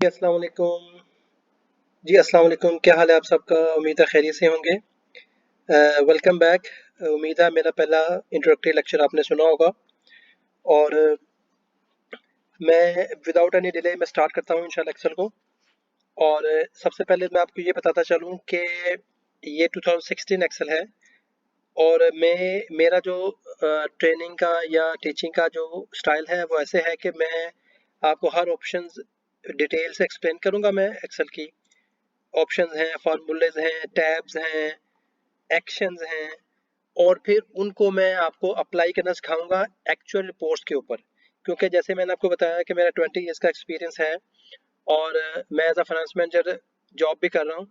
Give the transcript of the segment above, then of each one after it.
जी अस्सलाम वालेकुम। जी अस्सलाम वालेकुम, क्या हाल है आप सबका? उम्मीद है खैरियत से होंगे। Welcome back. उम्मीद है मेरा पहला इंट्रोडक्टरी लेक्चर आपने सुना होगा और मैं विदाउट एनी डिले मैं स्टार्ट करता हूँ इंशाल्लाह लेक्चर को। और सबसे पहले मैं आपको ये बताता चलूँ कि ये 2016 एक्सेल है और मेरा जो ट्रेनिंग का या टीचिंग का जो स्टाइल है वो ऐसे है कि मैं आपको हर ऑप्शंस डिटेल से एक्सप्लेन करूँगा। मैं एक्सेल की ऑप्शंस हैं, फार्मूलेज हैं, टैब्स हैं, एक्शंस हैं और फिर उनको मैं आपको अप्लाई करना सिखाऊंगा एक्चुअल रिपोर्ट्स के ऊपर। क्योंकि जैसे मैंने आपको बताया कि मेरा 20 ईयर्स का एक्सपीरियंस है और मैं as a finance manager job भी कर रहा हूँ।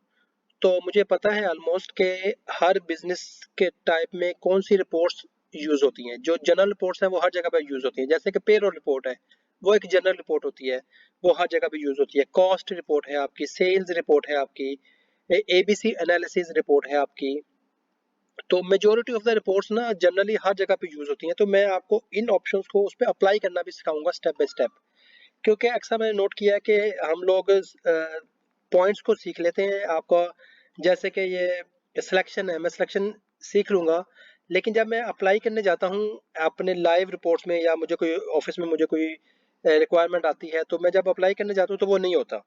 तो मुझे पता है ऑलमोस्ट के हर बिजनेस के टाइप में कौन सी रिपोर्ट्स यूज़ होती हैं। जो जनरल रिपोर्ट्स हैं वो हर जगह पर यूज़ होती हैं, जैसे कि पेरोल रिपोर्ट है, वो एक जनरल रिपोर्ट होती है, वो हर जगह पे यूज़ होती है। कॉस्ट रिपोर्ट है आपकी, सेल्स रिपोर्ट है आपकी, एबीसी एनालिसिस रिपोर्ट है आपकी। तो मेजोरिटी ऑफ द रिपोर्ट्स ना जनरली हर जगह पे यूज़ होती हैं। तो मैं आपको इन ऑप्शंस को उस पर अप्लाई करना भी सिखाऊंगा स्टेप बाय स्टेप। क्योंकि अक्सर मैंने नोट किया है कि हम लोग पॉइंट्स को सीख लेते हैं आपका, जैसे कि ये सिलेक्शन है, मैं सिलेक्शन सीख लूँगा, लेकिन जब मैं अप्लाई करने जाता हूँ अपने लाइव रिपोर्ट्स में या मुझे कोई ऑफिस में मुझे कोई रिक्वायरमेंट आती है तो मैं जब अप्लाई करने जाता हूँ तो वो नहीं होता।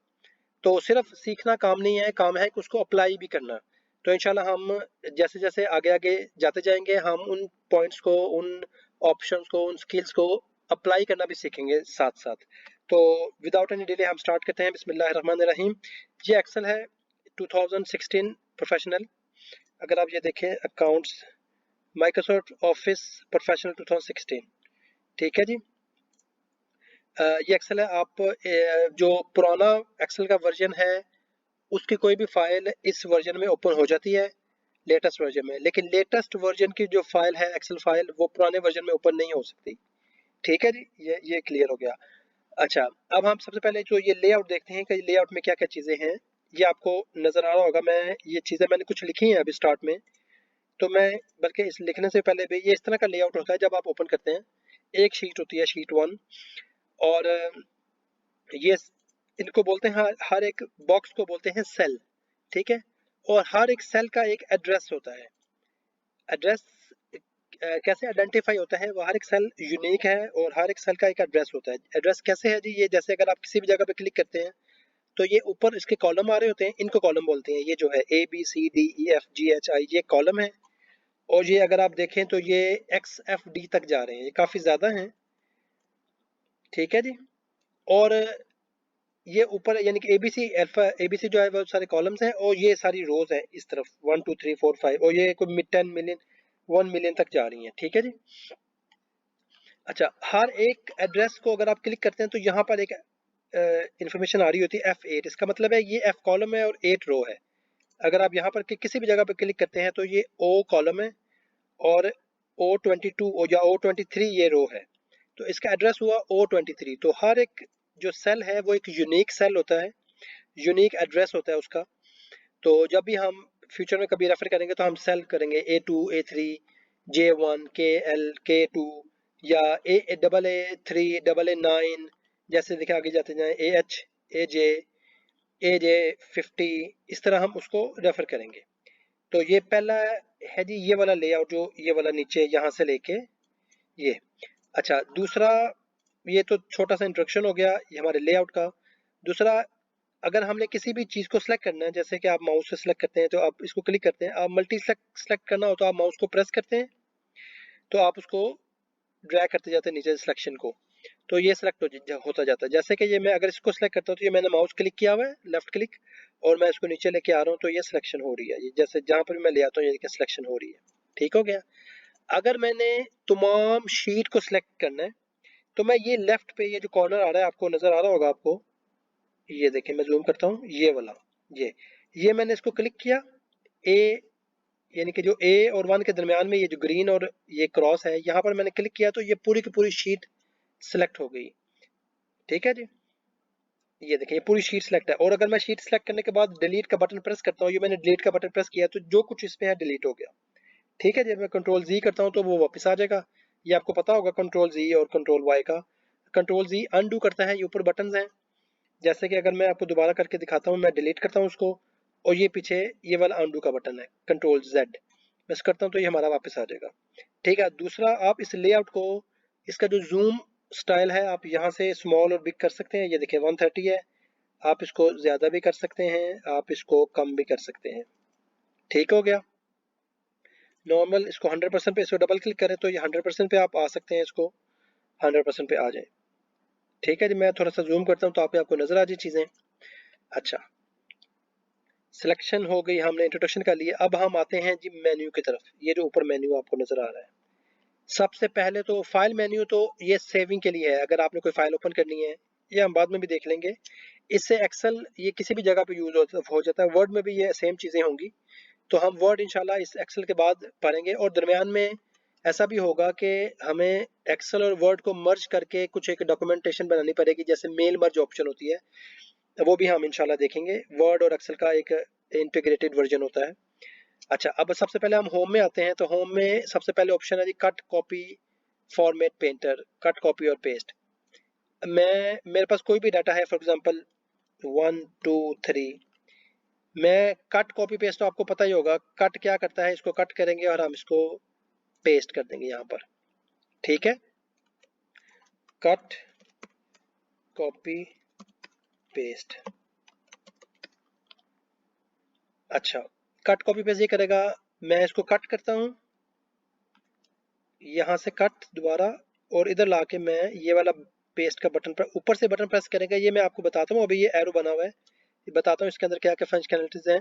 तो सिर्फ सीखना काम नहीं है, काम है कि उसको अप्लाई भी करना। तो इंशाल्लाह हम जैसे जैसे आगे आगे जाते जाएंगे हम उन पॉइंट्स को, उन ऑप्शंस को, उन स्किल्स को अप्लाई करना भी सीखेंगे साथ साथ। तो विदाउट एनी डिले हम स्टार्ट करते हैं। बिस्मिल्लाहिर्रहमानिर्रहीम। ये एक्सेल है 2016 प्रोफेशनल। अगर आप ये देखें अकाउंट्स, माइक्रोसॉफ्ट ऑफिस प्रोफेशनल 2016, ठीक है जी। ये एक्सेल है। आप जो पुराना एक्सेल का वर्जन है उसकी कोई भी फाइल इस वर्जन में ओपन हो जाती है लेटेस्ट वर्जन में, लेकिन लेटेस्ट वर्जन की जो फाइल है एक्सेल फाइल वो पुराने वर्जन में ओपन नहीं हो सकती। ठीक है जी, ये क्लियर हो गया। अच्छा, अब हम सबसे पहले जो ये लेआउट देखते हैं कि लेआउट में क्या क्या चीज़ें हैं। ये आपको नज़र आ रहा होगा, मैं ये चीज़ें मैंने कुछ लिखी हैं अभी स्टार्ट में। तो मैं बल्कि इस लिखने से पहले भी ये इस तरह का लेआउट होता है जब आप ओपन करते हैं। एक शीट होती है, शीट वन, और ये इनको बोलते हैं, हर एक बॉक्स को बोलते हैं सेल। ठीक है, और हर एक सेल का एक एड्रेस होता है। एड्रेस कैसे आइडेंटिफाई होता है? वो हर एक सेल यूनिक है और हर एक सेल का एक एड्रेस होता है। एड्रेस कैसे है जी? ये जैसे अगर आप किसी भी जगह पे क्लिक करते हैं तो ये ऊपर इसके कॉलम आ रहे होते हैं, इनको कॉलम बोलते हैं। ये जो है ABCDEFGHI ये कॉलम है, और ये अगर आप देखें तो ये XFD तक जा रहे हैं, ये काफ़ी ज़्यादा हैं। ठीक है जी। और ये ऊपर यानी कि एबीसी अल्फा, एबीसी जो है वो सारे कॉलम्स हैं और ये सारी रोज हैं इस तरफ 1 2 3 4 5, और ये कोई 10 मिलियन 1 मिलियन तक जा रही हैं। ठीक है जी। अच्छा, हर एक एड्रेस को अगर आप क्लिक करते हैं तो यहाँ पर एक इंफॉर्मेशन आ रही होती है F8। इसका मतलब है ये F कॉलम है और 8 रो है। अगर आप यहाँ पर किसी भी जगह पर क्लिक करते हैं तो ये O कॉलम है और O22 या O23 ये रो है। तो इसका एड्रेस हुआ O23। तो हर एक जो सेल है वो एक यूनिक सेल होता है, यूनिक एड्रेस होता है उसका। तो जब भी हम फ्यूचर में कभी रेफर करेंगे तो हम सेल करेंगे A2 A3 J1 KL K2 या A AA3 AA9, जैसे देखिए आगे जाते जाएं AH AJ AJ50, इस तरह हम उसको रेफर करेंगे। तो ये पहला है जी, ये वाला लेआउट जो ये वाला नीचे यहाँ से लेके ये। अच्छा, दूसरा, ये तो छोटा सा इंट्रोडक्शन हो गया ये हमारे लेआउट का। दूसरा, अगर हमने किसी भी चीज़ को सिलेक्ट करना है, जैसे कि आप माउस से सिलेक्ट करते हैं तो आप इसको क्लिक करते हैं, आप मल्टी सेलेक्ट सेलेक्ट करना हो तो आप माउस को प्रेस करते हैं तो आप उसको ड्रैग करते जाते हैं नीचे सिलेक्शन को, तो ये सिलेक्ट होता जाता है। जैसे कि ये मैं अगर इसको सिलेक्ट करता हूँ तो ये मैंने माउस क्लिक किया हुआ है, लेफ्ट क्लिक, और मैं इसको नीचे लेके आ रहा हूँ तो ये सिलेक्शन हो रही है। ये जैसे जहाँ पर भी मैं ले आता हूँ ये सिलेक्शन हो रही है। ठीक हो गया। अगर मैंने तमाम शीट को सिलेक्ट करना है तो मैं ये लेफ्ट पे ये जो कॉर्नर आ रहा है आपको नजर आ रहा होगा आपको, ये देखिए मैं जूम करता हूँ, ये वाला, ये मैंने इसको क्लिक किया। ए यानी कि जो ए और 1 के दरमियान में ये जो ग्रीन और ये क्रॉस है, यहाँ पर मैंने क्लिक किया तो ये पूरी की पूरी शीट सिलेक्ट हो गई। ठीक है जी। ये देखिए ये पूरी शीट सेलेक्ट है, और अगर मैं शीट सेलेक्ट करने के बाद डिलीट का बटन प्रेस करता हूँ, ये मैंने डिलीट का बटन प्रेस किया तो जो कुछ इसमें है डिलीट हो गया। ठीक है जी। मैं कंट्रोल जी करता हूँ तो वो वापस आ जाएगा। ये आपको पता होगा कंट्रोल जी और कंट्रोल वाई का। कंट्रोल जी अनडू करता है, ये ऊपर बटन हैं, जैसे कि अगर मैं आपको दोबारा करके दिखाता हूँ, मैं डिलीट करता हूँ उसको, और ये पीछे ये वाला अनडू का बटन है, कंट्रोल जेड, मैं इस करता हूँ तो ये हमारा वापस आ जाएगा। ठीक है, दूसरा आप इस लेआउट को, इसका जो जूम स्टाइल है आप यहाँ से स्मॉल और बिग कर सकते हैं। ये देखिए 130 है, आप इसको ज़्यादा भी कर सकते हैं, आप इसको कम भी कर सकते हैं। ठीक हो गया। नॉर्मल इसको 100% पे, इसको डबल क्लिक करें तो ये 100% पे आप आ सकते हैं, इसको 100% पे आ जाए। ठीक है जी, मैं थोड़ा सा जूम करता हूँ तो आपको नज़र आ जाए चीज़ें। अच्छा, सिलेक्शन हो गई, हमने इंट्रोडक्शन कर लिया। अब हम आते हैं जी मेन्यू की तरफ। ये जो ऊपर मेन्यू आपको नज़र आ रहा है, सबसे पहले तो फाइल मेन्यू, तो ये सेविंग के लिए है। अगर आपने कोई फाइल ओपन करनी है, ये हम बाद में भी देख लेंगे। इससे एक्सेल ये किसी भी जगह पे यूज हो जाता है, वर्ड में भी ये सेम चीज़ें होंगी। तो हम वर्ड इंशाल्लाह इस एक्सेल के बाद पढ़ेंगे, और दरमियान में ऐसा भी होगा कि हमें एक्सेल और वर्ड को मर्ज करके कुछ एक डॉक्यूमेंटेशन बनानी पड़ेगी, जैसे मेल मर्ज ऑप्शन होती है, वो भी हम इंशाल्लाह देखेंगे। वर्ड और एक्सेल का एक इंटीग्रेटेड वर्जन होता है। अच्छा, अब सबसे पहले हम होम में आते हैं। तो होम में सबसे पहले ऑप्शन है जी cut copy format painter, cut copy और पेस्ट। मेरे पास कोई भी डाटा है, फॉर एग्जांपल 1 2 3, मैं कट कॉपी पेस्ट, तो आपको पता ही होगा कट क्या करता है। इसको कट करेंगे और हम इसको पेस्ट कर देंगे यहाँ पर। ठीक है, कट कॉपी पेस्ट। अच्छा, कट कॉपी पेस्ट ये करेगा, मैं इसको कट करता हूँ, यहाँ से कट दोबारा, और इधर लाके मैं ये वाला पेस्ट का बटन पर ऊपर से बटन प्रेस करेंगे। ये मैं आपको बताता हूँ, अभी ये एरो बना हुआ है, ये बताता हूँ इसके अंदर क्या क्या फंक्शनलिटीज हैं।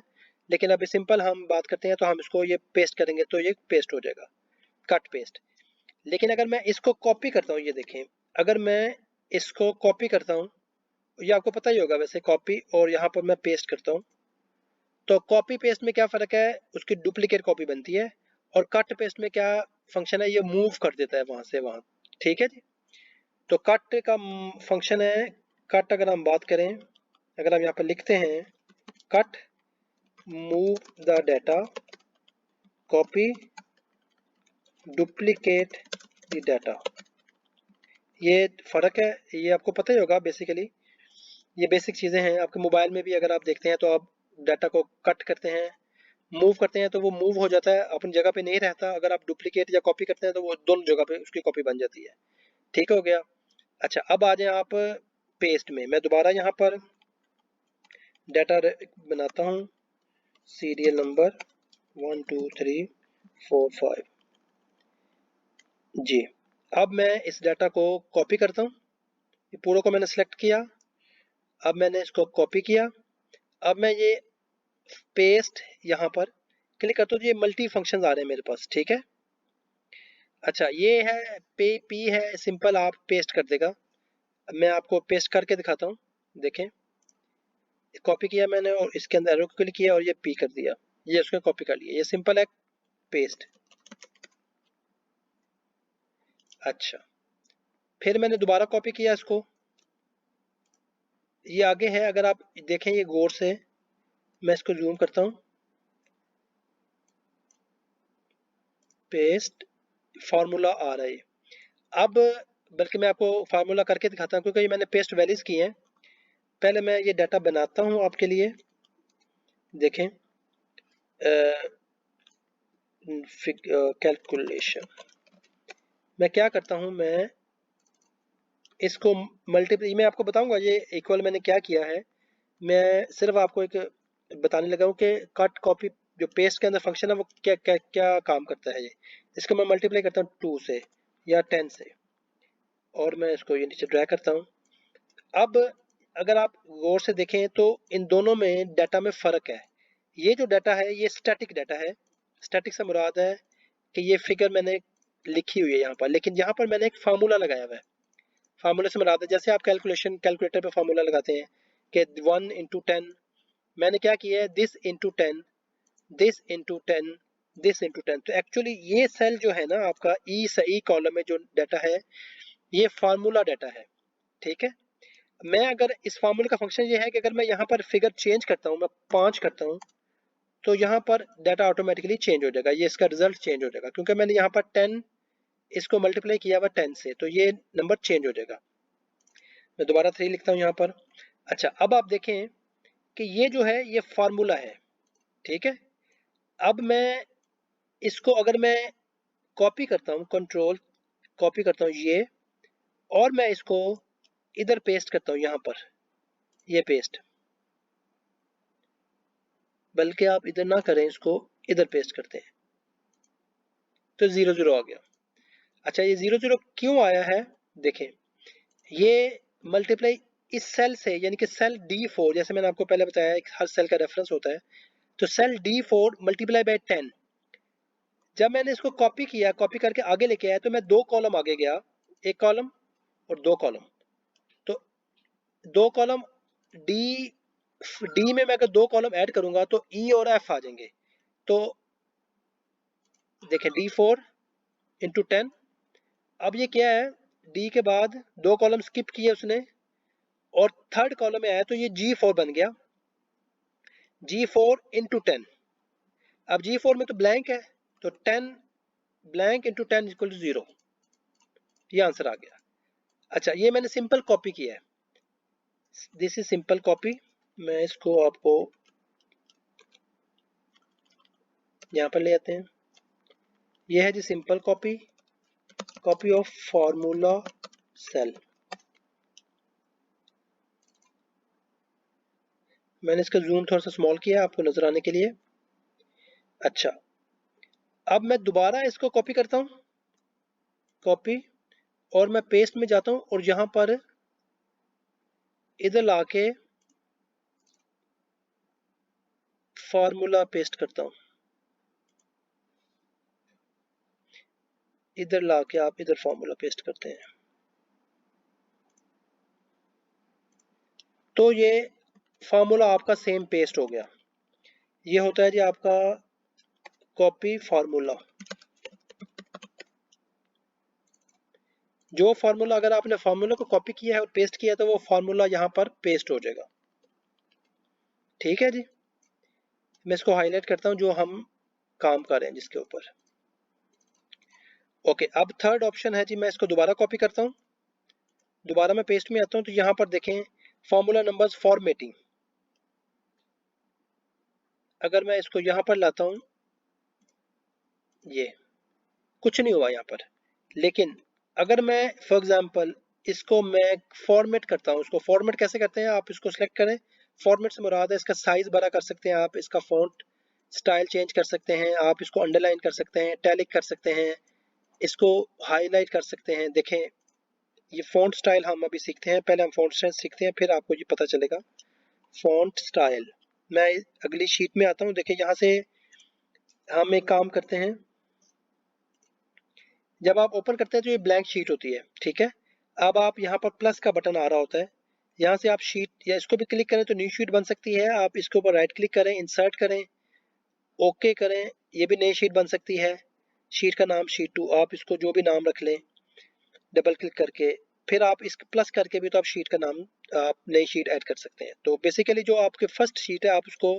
लेकिन अभी सिंपल हम बात करते हैं, तो हम इसको ये पेस्ट करेंगे तो ये पेस्ट हो जाएगा, कट पेस्ट। लेकिन अगर मैं इसको कॉपी करता हूँ, ये देखें, अगर मैं इसको कॉपी करता हूँ, ये आपको पता ही होगा वैसे, कॉपी और यहाँ पर मैं पेस्ट करता हूँ, तो कॉपी पेस्ट में क्या फ़र्क है, उसकी डुप्लीकेट कॉपी बनती है। और कट पेस्ट में क्या फंक्शन है, ये मूव कर देता है वहाँ से वहाँ। ठीक है जी, तो कट का फंक्शन है, कट अगर हम बात करें, अगर हम यहाँ पर लिखते हैं cut move the data, copy duplicate the data, ये फ़र्क है, ये आपको पता ही होगा बेसिकली। ये बेसिक चीज़ें हैं। आपके मोबाइल में भी अगर आप देखते हैं, तो आप डाटा को कट करते हैं, मूव करते हैं, तो वो मूव हो जाता है, अपनी जगह पे नहीं रहता। अगर आप डुप्लीकेट या कॉपी करते हैं, तो वो दोनों जगह पे उसकी कॉपी बन जाती है। ठीक हो गया। अच्छा, अब आ जाए आप पेस्ट में। मैं दोबारा यहाँ पर डाटा बनाता हूँ, सीरियल नंबर 1 2 3 4 5 जी। अब मैं इस डाटा को कॉपी करता हूँ, ये पूरा को मैंने सेलेक्ट किया, अब मैंने इसको कॉपी किया। अब मैं ये पेस्ट यहाँ पर क्लिक करता हूँ, तो ये मल्टी फंक्शन आ रहे हैं मेरे पास। ठीक है, अच्छा, ये है पे पी है, सिंपल आप पेस्ट कर देगा। मैं आपको पेस्ट करके दिखाता हूँ, देखें, कॉपी किया मैंने और इसके अंदर एरो क्लिक किया और ये पी कर दिया, ये उसने कॉपी कर लिया, ये सिंपल है पेस्ट। अच्छा, फिर मैंने दोबारा कॉपी किया इसको, ये आगे है, अगर आप देखें ये गौर से, मैं इसको जूम करता हूँ, पेस्ट फार्मूला आ रहा है। अब बल्कि मैं आपको फार्मूला करके दिखाता हूँ, क्योंकि ये मैंने पेस्ट वैल्यूज की हैं। पहले मैं ये डाटा बनाता हूँ आपके लिए, देखें, कैलकुलेशन। मैं क्या करता हूँ, मैं इसको मल्टीप्लाई, मैं आपको बताऊंगा ये इक्वल मैंने क्या किया है। मैं सिर्फ आपको एक बताने लगा हूँ कि कट कॉपी जो पेस्ट के अंदर फंक्शन है वो क्या क्या क्या काम करता है। ये इसको मैं मल्टीप्लाई करता हूँ 2 से या 10 से, और मैं इसको ये नीचे ड्रैग करता हूँ। अब अगर आप गौर से देखें, तो इन दोनों में डाटा में फ़र्क है। ये जो डाटा है ये स्टैटिक डाटा है। स्टैटिक से मुराद है कि ये फिगर मैंने लिखी हुई है यहाँ पर, लेकिन यहाँ पर मैंने एक फार्मूला लगाया हुआ है। फार्मूले से मुराद है, जैसे आप कैलकुलेटर पे फार्मूला लगाते हैं कि 1 इंटू 10, मैंने क्या किया है, this into 10, this into 10, this into 10। तो एक्चुअली ये सेल जो है ना आपका ई सही कॉलम में जो डाटा है, ये फार्मूला डाटा है। ठीक है, मैं अगर इस फार्मूले का फंक्शन ये है कि अगर मैं यहाँ पर फिगर चेंज करता हूँ, मैं 5 करता हूँ, तो यहाँ पर डाटा ऑटोमेटिकली चेंज हो जाएगा, ये इसका रिजल्ट चेंज हो जाएगा, क्योंकि मैंने यहाँ पर 10 इसको मल्टीप्लाई किया हुआ 10 से, तो ये नंबर चेंज हो जाएगा। मैं दोबारा 3 लिखता हूँ यहाँ पर, अच्छा, अब आप देखें कि ये जो है ये फार्मूला है, ठीक है। अब मैं इसको अगर मैं कॉपी करता हूँ, कंट्रोल कॉपी करता हूँ ये, और मैं इसको इधर पेस्ट करता हूँ, यहाँ पर ये पेस्ट, बल्कि आप इधर ना करें, इसको इधर पेस्ट करते हैं, तो 0 0 आ गया। अच्छा, ये 0 0 क्यों आया है, देखें, ये मल्टीप्लाई इस सेल से, यानी कि सेल D4, जैसे मैंने आपको पहले बताया हर सेल का रेफरेंस होता है, तो सेल D4 मल्टीप्लाई बाय 10, जब मैंने इसको कॉपी किया, कॉपी करके आगे लेके आया, तो मैं 2 कॉलम आगे गया, एक कॉलम और 2 कॉलम, तो 2 कॉलम डी डी में मैं अगर 2 कॉलम ऐड करूंगा तो ई और एफ आ जाएंगे। तो देखें D4 इंटू 10, अब ये क्या है, डी के बाद 2 कॉलम स्किप किए उसने और थर्ड कॉलम में आया, तो ये G4 बन गया, G4 इंटू 10। अब G4 में तो ब्लैंक है, तो 10 ब्लैंक इंटू 10 इक्वल टू 0, ये आंसर आ गया। अच्छा, ये मैंने सिंपल कॉपी किया है, दिस इज सिंपल कॉपी। मैं इसको आपको यहाँ पर ले आते हैं, ये है जी simple copy, copy of formula cell. मैंने इसका जूम थोड़ा सा स्मॉल किया आपको नजर आने के लिए। अच्छा, अब मैं दोबारा इसको कॉपी करता हूँ, कॉपी, और मैं पेस्ट में जाता हूँ और यहाँ पर इधर लाके फार्मूला पेस्ट करता हूँ, इधर लाके आप इधर फार्मूला पेस्ट करते हैं, तो ये फार्मूला आपका सेम पेस्ट हो गया। ये होता है जी आपका कॉपी फार्मूला। जो फार्मूला, अगर आपने फार्मूला को कॉपी किया है और पेस्ट किया है, तो वो फार्मूला यहाँ पर पेस्ट हो जाएगा। ठीक है जी, मैं इसको हाईलाइट करता हूँ जो हम काम कर रहे हैं जिसके ऊपर। ओके, अब थर्ड ऑप्शन है जी, मैं इसको दोबारा कॉपी करता हूँ, दोबारा मैं पेस्ट में आता हूँ, तो यहाँ पर देखें फार्मूला नंबर्स फॉर्मेटिंग, अगर मैं इसको यहाँ पर लाता हूँ, ये कुछ नहीं हुआ यहाँ पर। लेकिन अगर मैं फॉर एग्जांपल इसको मैं फॉर्मेट करता हूँ, उसको फॉर्मेट कैसे करते हैं, आप इसको सेलेक्ट करें, फॉर्मेट से मुराद है इसका साइज बड़ा कर सकते हैं आप, इसका फॉन्ट स्टाइल चेंज कर सकते हैं आप, इसको अंडरलाइन कर सकते हैं, टैलिक कर सकते हैं, इसको हाईलाइट कर सकते हैं। देखें, ये फॉन्ट स्टाइल हम अभी सीखते हैं, पहले हम फॉन्ट स्टाइल सीखते हैं, फिर आपको ये पता चलेगा फॉन्ट स्टाइल। मैं अगली शीट में आता हूँ, देखें यहाँ से हम एक काम करते हैं, जब आप ओपन करते हैं तो ये ब्लैंक शीट होती है, ठीक है। अब आप यहाँ पर प्लस का बटन आ रहा होता है, यहाँ से आप शीट या इसको भी क्लिक करें तो न्यू शीट बन सकती है, आप इसके ऊपर राइट क्लिक करें, इंसर्ट करें, ओके करें, ये भी नई शीट बन सकती है। शीट का नाम शीट 2, आप इसको जो भी नाम रख लें, डबल क्लिक करके, फिर आप इस प्लस करके भी तो आप शीट का नाम, आप नई शीट ऐड कर सकते हैं। तो बेसिकली जो आपके फर्स्ट शीट है, आप उसको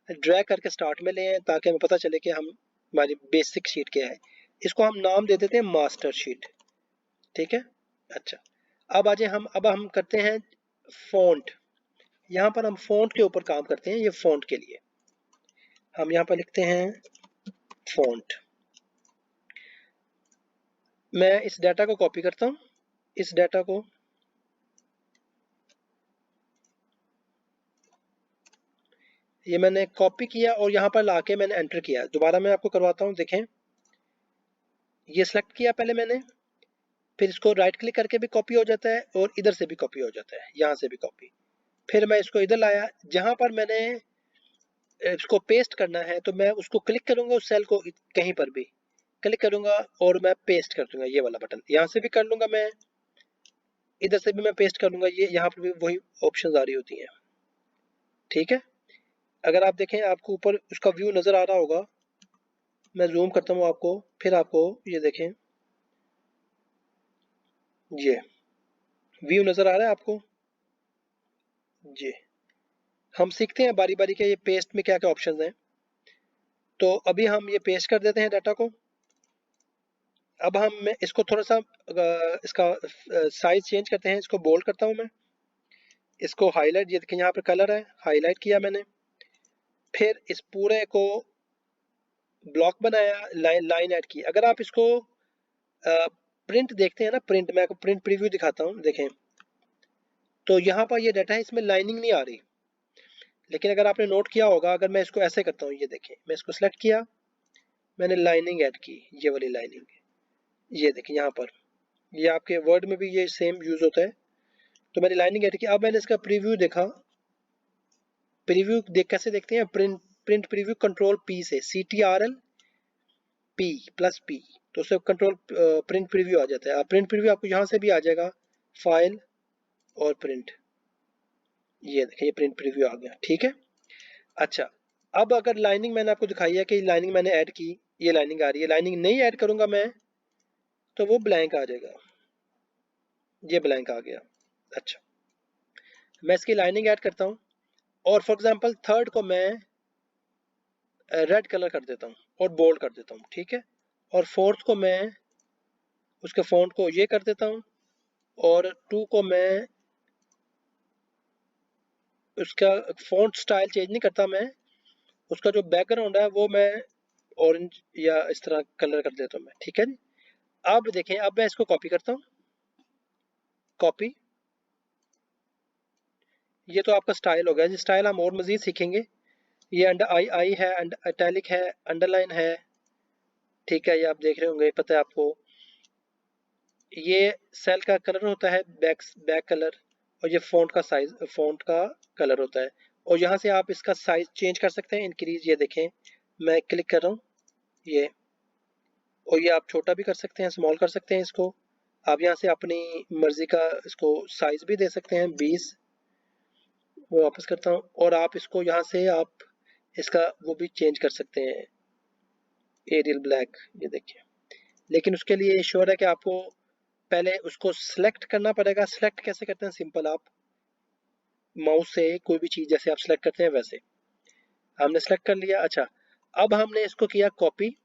ड्रैग करके स्टार्ट में ले आए, ताकि हमें पता चले कि हम, हमारी बेसिक शीट क्या है। इसको हम नाम दे देते हैं मास्टर शीट, ठीक है। अच्छा, अब आ जाए हम, अब हम करते हैं फॉन्ट, यहाँ पर हम फॉन्ट के ऊपर काम करते हैं। ये फॉन्ट के लिए हम यहाँ पर लिखते हैं फॉन्ट। मैं इस डाटा को कॉपी करता हूँ, इस डाटा को ये मैंने कॉपी किया और यहाँ पर लाके मैंने एंटर किया। दोबारा मैं आपको करवाता हूँ, देखें, ये सिलेक्ट किया पहले मैंने, फिर इसको राइट क्लिक करके भी कॉपी हो जाता है और इधर से भी कॉपी हो जाता है, यहाँ से भी कॉपी। फिर मैं इसको इधर लाया, जहाँ पर मैंने इसको पेस्ट करना है, तो मैं उसको क्लिक करूंगा, उस सेल को कहीं पर भी क्लिक करूंगा और मैं पेस्ट कर दूंगा, ये वाला बटन यहाँ से भी कर लूंगा, मैं इधर से भी मैं पेस्ट कर लूंगा, ये यहाँ पर भी वही ऑप्शंस आ रही होती हैं, ठीक है। अगर आप देखें, आपको ऊपर उसका व्यू नजर आ रहा होगा, मैं जूम करता हूँ आपको, फिर आपको ये देखें, ये व्यू नजर आ रहा है आपको जी। हम सीखते हैं बारी बारी के ये पेस्ट में क्या क्या ऑप्शंस हैं। तो अभी हम ये पेस्ट कर देते हैं डाटा को। अब हम इसको थोड़ा सा इसका साइज चेंज करते हैं, इसको बोल्ड करता हूँ मैं, इसको हाईलाइट, ये देखिए यहाँ पर कलर है, हाईलाइट किया मैंने। फिर इस पूरे को ब्लॉक बनाया, लाइन ऐड की। अगर आप इसको प्रिंट देखते हैं ना, प्रिंट, मैं आपको प्रिंट प्रीव्यू दिखाता हूँ, देखें तो यहाँ पर ये डाटा है, इसमें लाइनिंग नहीं आ रही। लेकिन अगर आपने नोट किया होगा, अगर मैं इसको ऐसे करता हूँ, ये देखें, मैं इसको सेलेक्ट किया, मैंने लाइनिंग ऐड की, ये वाली लाइनिंग, ये देखें यहाँ पर, ये आपके वर्ड में भी ये सेम यूज होता है। तो मैंने लाइनिंग ऐड की। अब मैंने इसका प्रीव्यू देखा, प्रीव्यू देख कैसे देखते हैं, प्रिंट प्रीव्यू कंट्रोल पी से, CTRL P प्लस P, तो उससे कंट्रोल प्रिंट प्रीव्यू आ जाता है। प्रिंट प्रीव्यू आपको यहाँ से भी आ जाएगा, फाइल और प्रिंट, ये देखिए ये प्रिंट प्रीव्यू आ गया, ठीक है। अच्छा, अब अगर लाइनिंग मैंने आपको दिखाई है कि लाइनिंग मैंने ऐड की, ये लाइनिंग आ रही है, लाइनिंग नहीं ऐड करूंगा मैं तो वो ब्लैंक आ जाएगा, ये ब्लैंक आ गया। अच्छा, मैं इसकी लाइनिंग ऐड करता हूँ, और फॉर एग्जांपल थर्ड को मैं रेड कलर कर देता हूँ और बोल्ड कर देता हूँ, ठीक है। और फोर्थ को मैं उसके फॉन्ट को ये कर देता हूँ, और टू को मैं उसका फॉन्ट स्टाइल चेंज नहीं करता, मैं उसका जो बैकग्राउंड है वो मैं ऑरेंज या इस तरह कलर कर देता हूँ मैं, ठीक है जी। अब देखें, अब मैं इसको कॉपी करता हूँ, कॉपी, ये तो आपका स्टाइल हो गया जी। स्टाइल हम और मजीद सीखेंगे। ये अंडर आई है, इटैलिक है, अंडरलाइन है, ठीक है, ये आप देख रहे होंगे, पता है आपको। ये सेल का कलर होता है, बैक कलर, और ये फॉन्ट का साइज, फॉन्ट का कलर होता है। और यहाँ से आप इसका साइज चेंज कर सकते हैं, इंक्रीज, ये देखें मैं क्लिक कर रहा हूँ ये, और ये आप छोटा भी कर सकते हैं, स्मॉल कर सकते हैं इसको। आप यहाँ से अपनी मर्जी का इसको साइज भी दे सकते हैं, 20, वो वापस करता हूँ। और आप इसको यहाँ से आप इसका वो भी चेंज कर सकते हैं, एरियल ब्लैक, ये देखिए। लेकिन उसके लिए श्योर है कि आपको पहले उसको सिलेक्ट करना पड़ेगा। सिलेक्ट कैसे करते हैं, सिंपल, आप माउस से कोई भी चीज जैसे आप सिलेक्ट करते हैं वैसे। हमने सिलेक्ट कर लिया। अच्छा, अब हमने इसको किया कॉपी,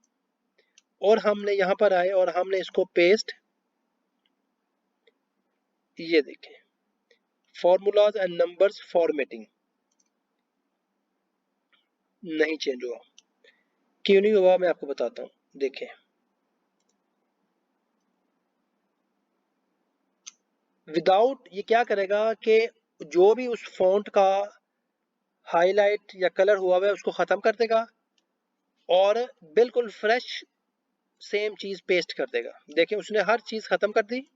और हमने यहाँ पर आए और हमने इसको पेस्ट, ये देखें, फॉर्मूलाज एंड नंबर्स फॉर्मेटिंग, नहीं चेंज हुआ। क्यों नहीं हुआ, मैं आपको बताता हूँ, देखें। विदाउट, ये क्या करेगा कि जो भी उस फॉन्ट का हाईलाइट या कलर हुआ है उसको खत्म कर देगा, और बिल्कुल फ्रेश सेम चीज पेस्ट कर देगा। देखिए उसने हर चीज खत्म कर दी,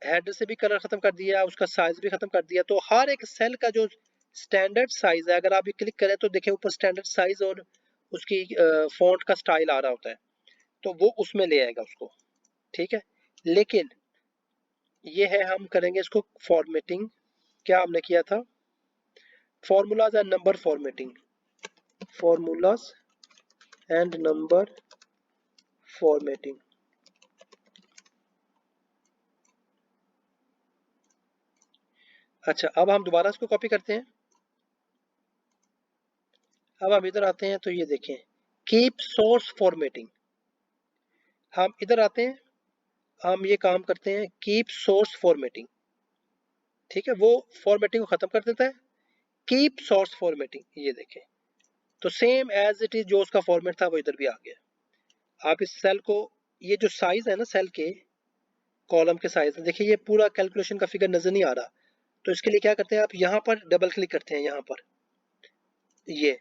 हेडर से भी कलर खत्म कर दिया, उसका साइज भी खत्म कर दिया। तो हर एक सेल का जो स्टैंडर्ड साइज है, अगर आप ये क्लिक करें तो देखिए ऊपर स्टैंडर्ड साइज और उसकी फॉन्ट का स्टाइल आ रहा होता है, तो वो उसमें ले आएगा उसको, ठीक है। लेकिन ये है, हम करेंगे इसको फॉर्मेटिंग। क्या हमने किया था, formulas and number formatting, formulas and number formatting. अच्छा, अब हम दोबारा इसको कॉपी करते हैं। अब हम इधर आते हैं तो ये देखें, कीप सोर्स फॉर्मेटिंग, हम इधर आते हैं, हम ये काम करते हैं, कीप सोर्स फॉर्मेटिंग, ठीक है, वो फॉर्मेटिंग को खत्म कर देता है। कीप सोर्स फॉर्मेटिंग, ये देखें, तो सेम एज इट इज जो उसका फॉर्मेट था वो इधर भी आ गया। आप इस सेल को, ये जो साइज है ना सेल के, कॉलम के साइज, देखिए ये पूरा कैलकुलेशन का फिगर नजर नहीं आ रहा। तो इसके लिए क्या करते हैं, आप यहाँ पर डबल क्लिक करते हैं, यहाँ पर ये,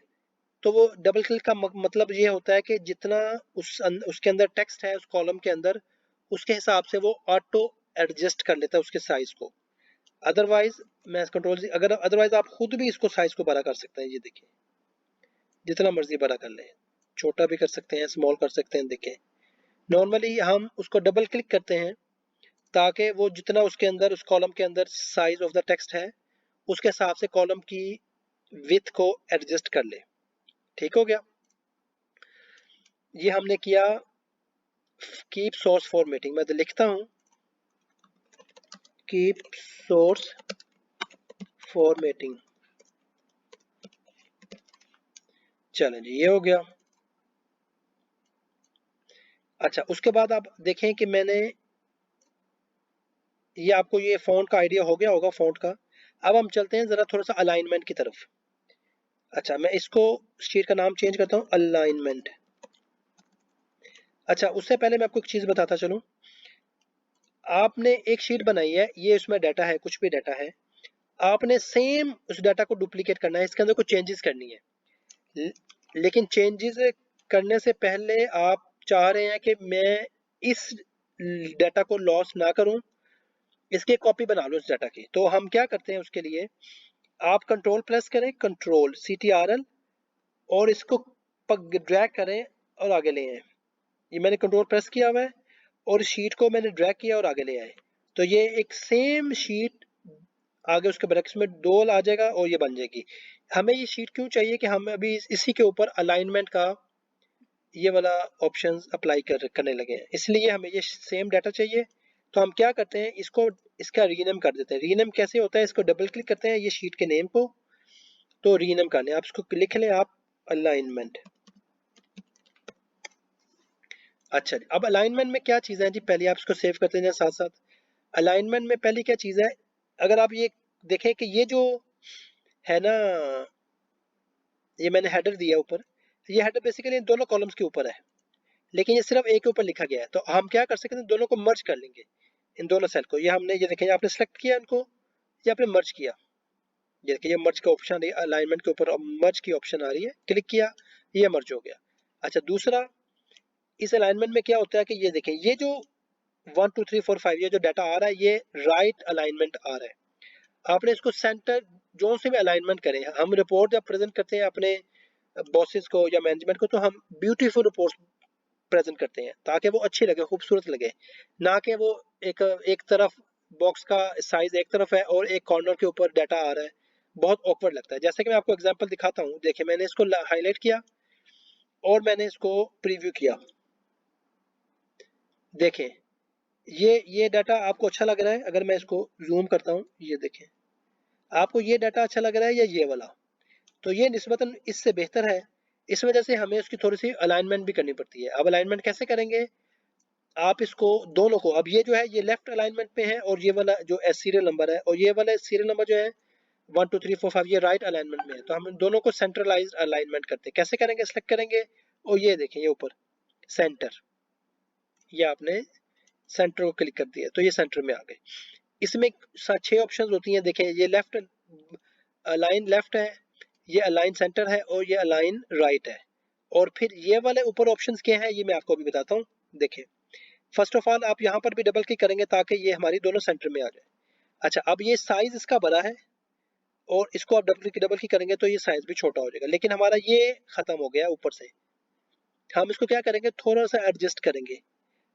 तो वो डबल क्लिक का मतलब ये होता है कि जितना उसके अंदर टेक्स्ट है उस कॉलम के अंदर, उसके हिसाब से वो ऑटो एडजस्ट कर लेता है उसके साइज को। अदरवाइज मैं कंट्रोल, अगर अदरवाइज आप खुद भी इसको साइज को बड़ा कर सकते हैं, ये देखिए जितना मर्जी बड़ा कर ले, छोटा भी कर सकते हैं, स्मॉल कर सकते हैं। देखें नॉर्मली हम उसको डबल क्लिक करते हैं ताकि वो जितना उसके अंदर, उस कॉलम के अंदर साइज ऑफ द टेक्स्ट है, उसके हिसाब से कॉलम की विड्थ को एडजस्ट कर ले, ठीक हो गया। ये हमने किया कीप सोर्स फॉर्मेटिंग। मैं तो लिखता हूं कीप सोर्स फॉर्मेटिंग, चलें जी, ये हो गया। अच्छा, उसके बाद आप देखें कि मैंने ये आपको ये फ़ॉन्ट का आइडिया हो गया होगा फ़ॉन्ट का। अब हम चलते हैं ज़रा थोड़ा सा अलाइनमेंट की तरफ। अच्छा, मैं इसको शीट का नाम चेंज करता हूँ, अलाइनमेंट। अच्छा, उससे पहले मैं आपको एक चीज़ बताता चलूँ। आपने एक शीट बनाई है, ये उसमें डाटा है, कुछ भी डाटा है, आपने सेम उस डाटा को डुप्लीकेट करना है, इसके अंदर कुछ चेंजेस करनी है। लेकिन चेंजेस करने से पहले आप चाह रहे हैं कि मैं इस डाटा को लॉस ना करूं, इसकी कॉपी बना लो इस डाटा की। तो हम क्या करते हैं उसके लिए, आप कंट्रोल प्रेस करें, कंट्रोल CTRL, और इसको ड्रैग करें और आगे ले आए। ये मैंने कंट्रोल प्रेस किया हुआ है और शीट को मैंने ड्रैग किया और आगे ले आए। तो ये एक सेम शीट आगे उसके ब्रैकेट्स में डोल आ जाएगा और ये बन जाएगी। हमें ये शीट क्यों चाहिए कि हम अभी इसी के ऊपर अलाइनमेंट का ये वाला ऑप्शन अप्लाई करने लगे हैं, इसलिए हमें ये सेम डाटा चाहिए। तो हम क्या करते हैं, इसको इसका रीनेम कर देते हैं। रीनेम कैसे होता है, इसको डबल क्लिक करते हैं ये शीट के नेम को, तो रीनेम करने आप इसको लिख लें आप अलाइनमेंट। अच्छा जी, अब अलाइनमेंट में क्या चीज़ें हैं जी, पहले आप इसको सेव करते जाएं साथ साथ। अलाइनमेंट में पहली क्या चीज़ है, अगर आप ये देखें कि ये जो है ना, ये मैंने हेडर दिया ऊपर, ये हेडर बेसिकली इन दोनों कॉलम्स के ऊपर है, लेकिन ये सिर्फ एक के ऊपर लिखा गया है। तो हम क्या कर सकते हैं, दोनों को मर्ज कर लेंगे, इन दोनों सेल को। ये हमने, ये देखें, आपने सेलेक्ट किया इनको, ये आपने मर्ज किया। ये देखिए, ये मर्ज का ऑप्शन है अलाइनमेंट के ऊपर, मर्ज की ऑप्शन आ रही है, क्लिक किया, ये मर्ज हो गया। अच्छा, दूसरा, इस अलाइनमेंट में क्या होता है कि ये देखें, ये जो 1 2 3 4 5 ये जो डाटा आ रहा है, ये राइट अलाइनमेंट आ रहा है। आपने इसको सेंटर जो से भी अलाइनमेंट करें, हम रिपोर्ट जब प्रेजेंट करते हैं अपने बॉसेस को या मैनेजमेंट को, तो हम ब्यूटीफुल रिपोर्ट प्रेजेंट करते हैं ताकि वो अच्छी लगे, खूबसूरत लगे, ना कि वो एक एक तरफ बॉक्स का साइज एक तरफ है और एक कॉर्नर के ऊपर डाटा आ रहा है, बहुत ऑकवर्ड लगता है। जैसे कि मैं आपको एग्जांपल दिखाता हूँ, देखिए मैंने इसको हाईलाइट किया और मैंने इसको प्रीव्यू किया। देखें, ये डाटा आपको अच्छा लग रहा है, अगर मैं इसको जूम करता हूँ, ये देखें, आपको ये डाटा अच्छा लग रहा है या ये वाला, तो ये निस्बतन इससे बेहतर है। इस वजह से हमें उसकी थोड़ी सी अलाइनमेंट भी करनी पड़ती है। अब अलाइनमेंट कैसे करेंगे, आप इसको दोनों को, अब ये जो है ये लेफ्ट अलाइनमेंट में है और ये वाला जो सीरियल नंबर है, और ये वाला सीरियल नंबर जो है 1 2 3 4 5 ये राइट अलाइनमेंट में है। तो हम इन दोनों को सेंट्रलाइज्ड अलाइनमेंट करते हैं। कैसे करेंगे, सेलेक्ट करेंगे और ये देखें, ये ऊपर सेंटर, ये आपने सेंटर को क्लिक कर दिया तो ये सेंटर में आ गए। इसमें 6 ऑप्शन होती हैं। देखें, ये लेफ्ट अलाइन लेफ्ट है, ये अलाइन सेंटर है और ये अलाइन राइट है। और फिर ये वाले ऊपर ऑप्शंस क्या हैं, ये मैं आपको अभी बताता हूँ। देखें, फर्स्ट ऑफ ऑल आप यहाँ पर भी डबल क्लिक करेंगे ताकि ये हमारी दोनों सेंटर में आ जाए। अच्छा, अब ये साइज इसका बड़ा है और इसको आप डबल क्लिक करेंगे तो ये साइज भी छोटा हो जाएगा, लेकिन हमारा ये खत्म हो गया ऊपर से। हम इसको क्या करेंगे, थोड़ा सा एडजस्ट करेंगे।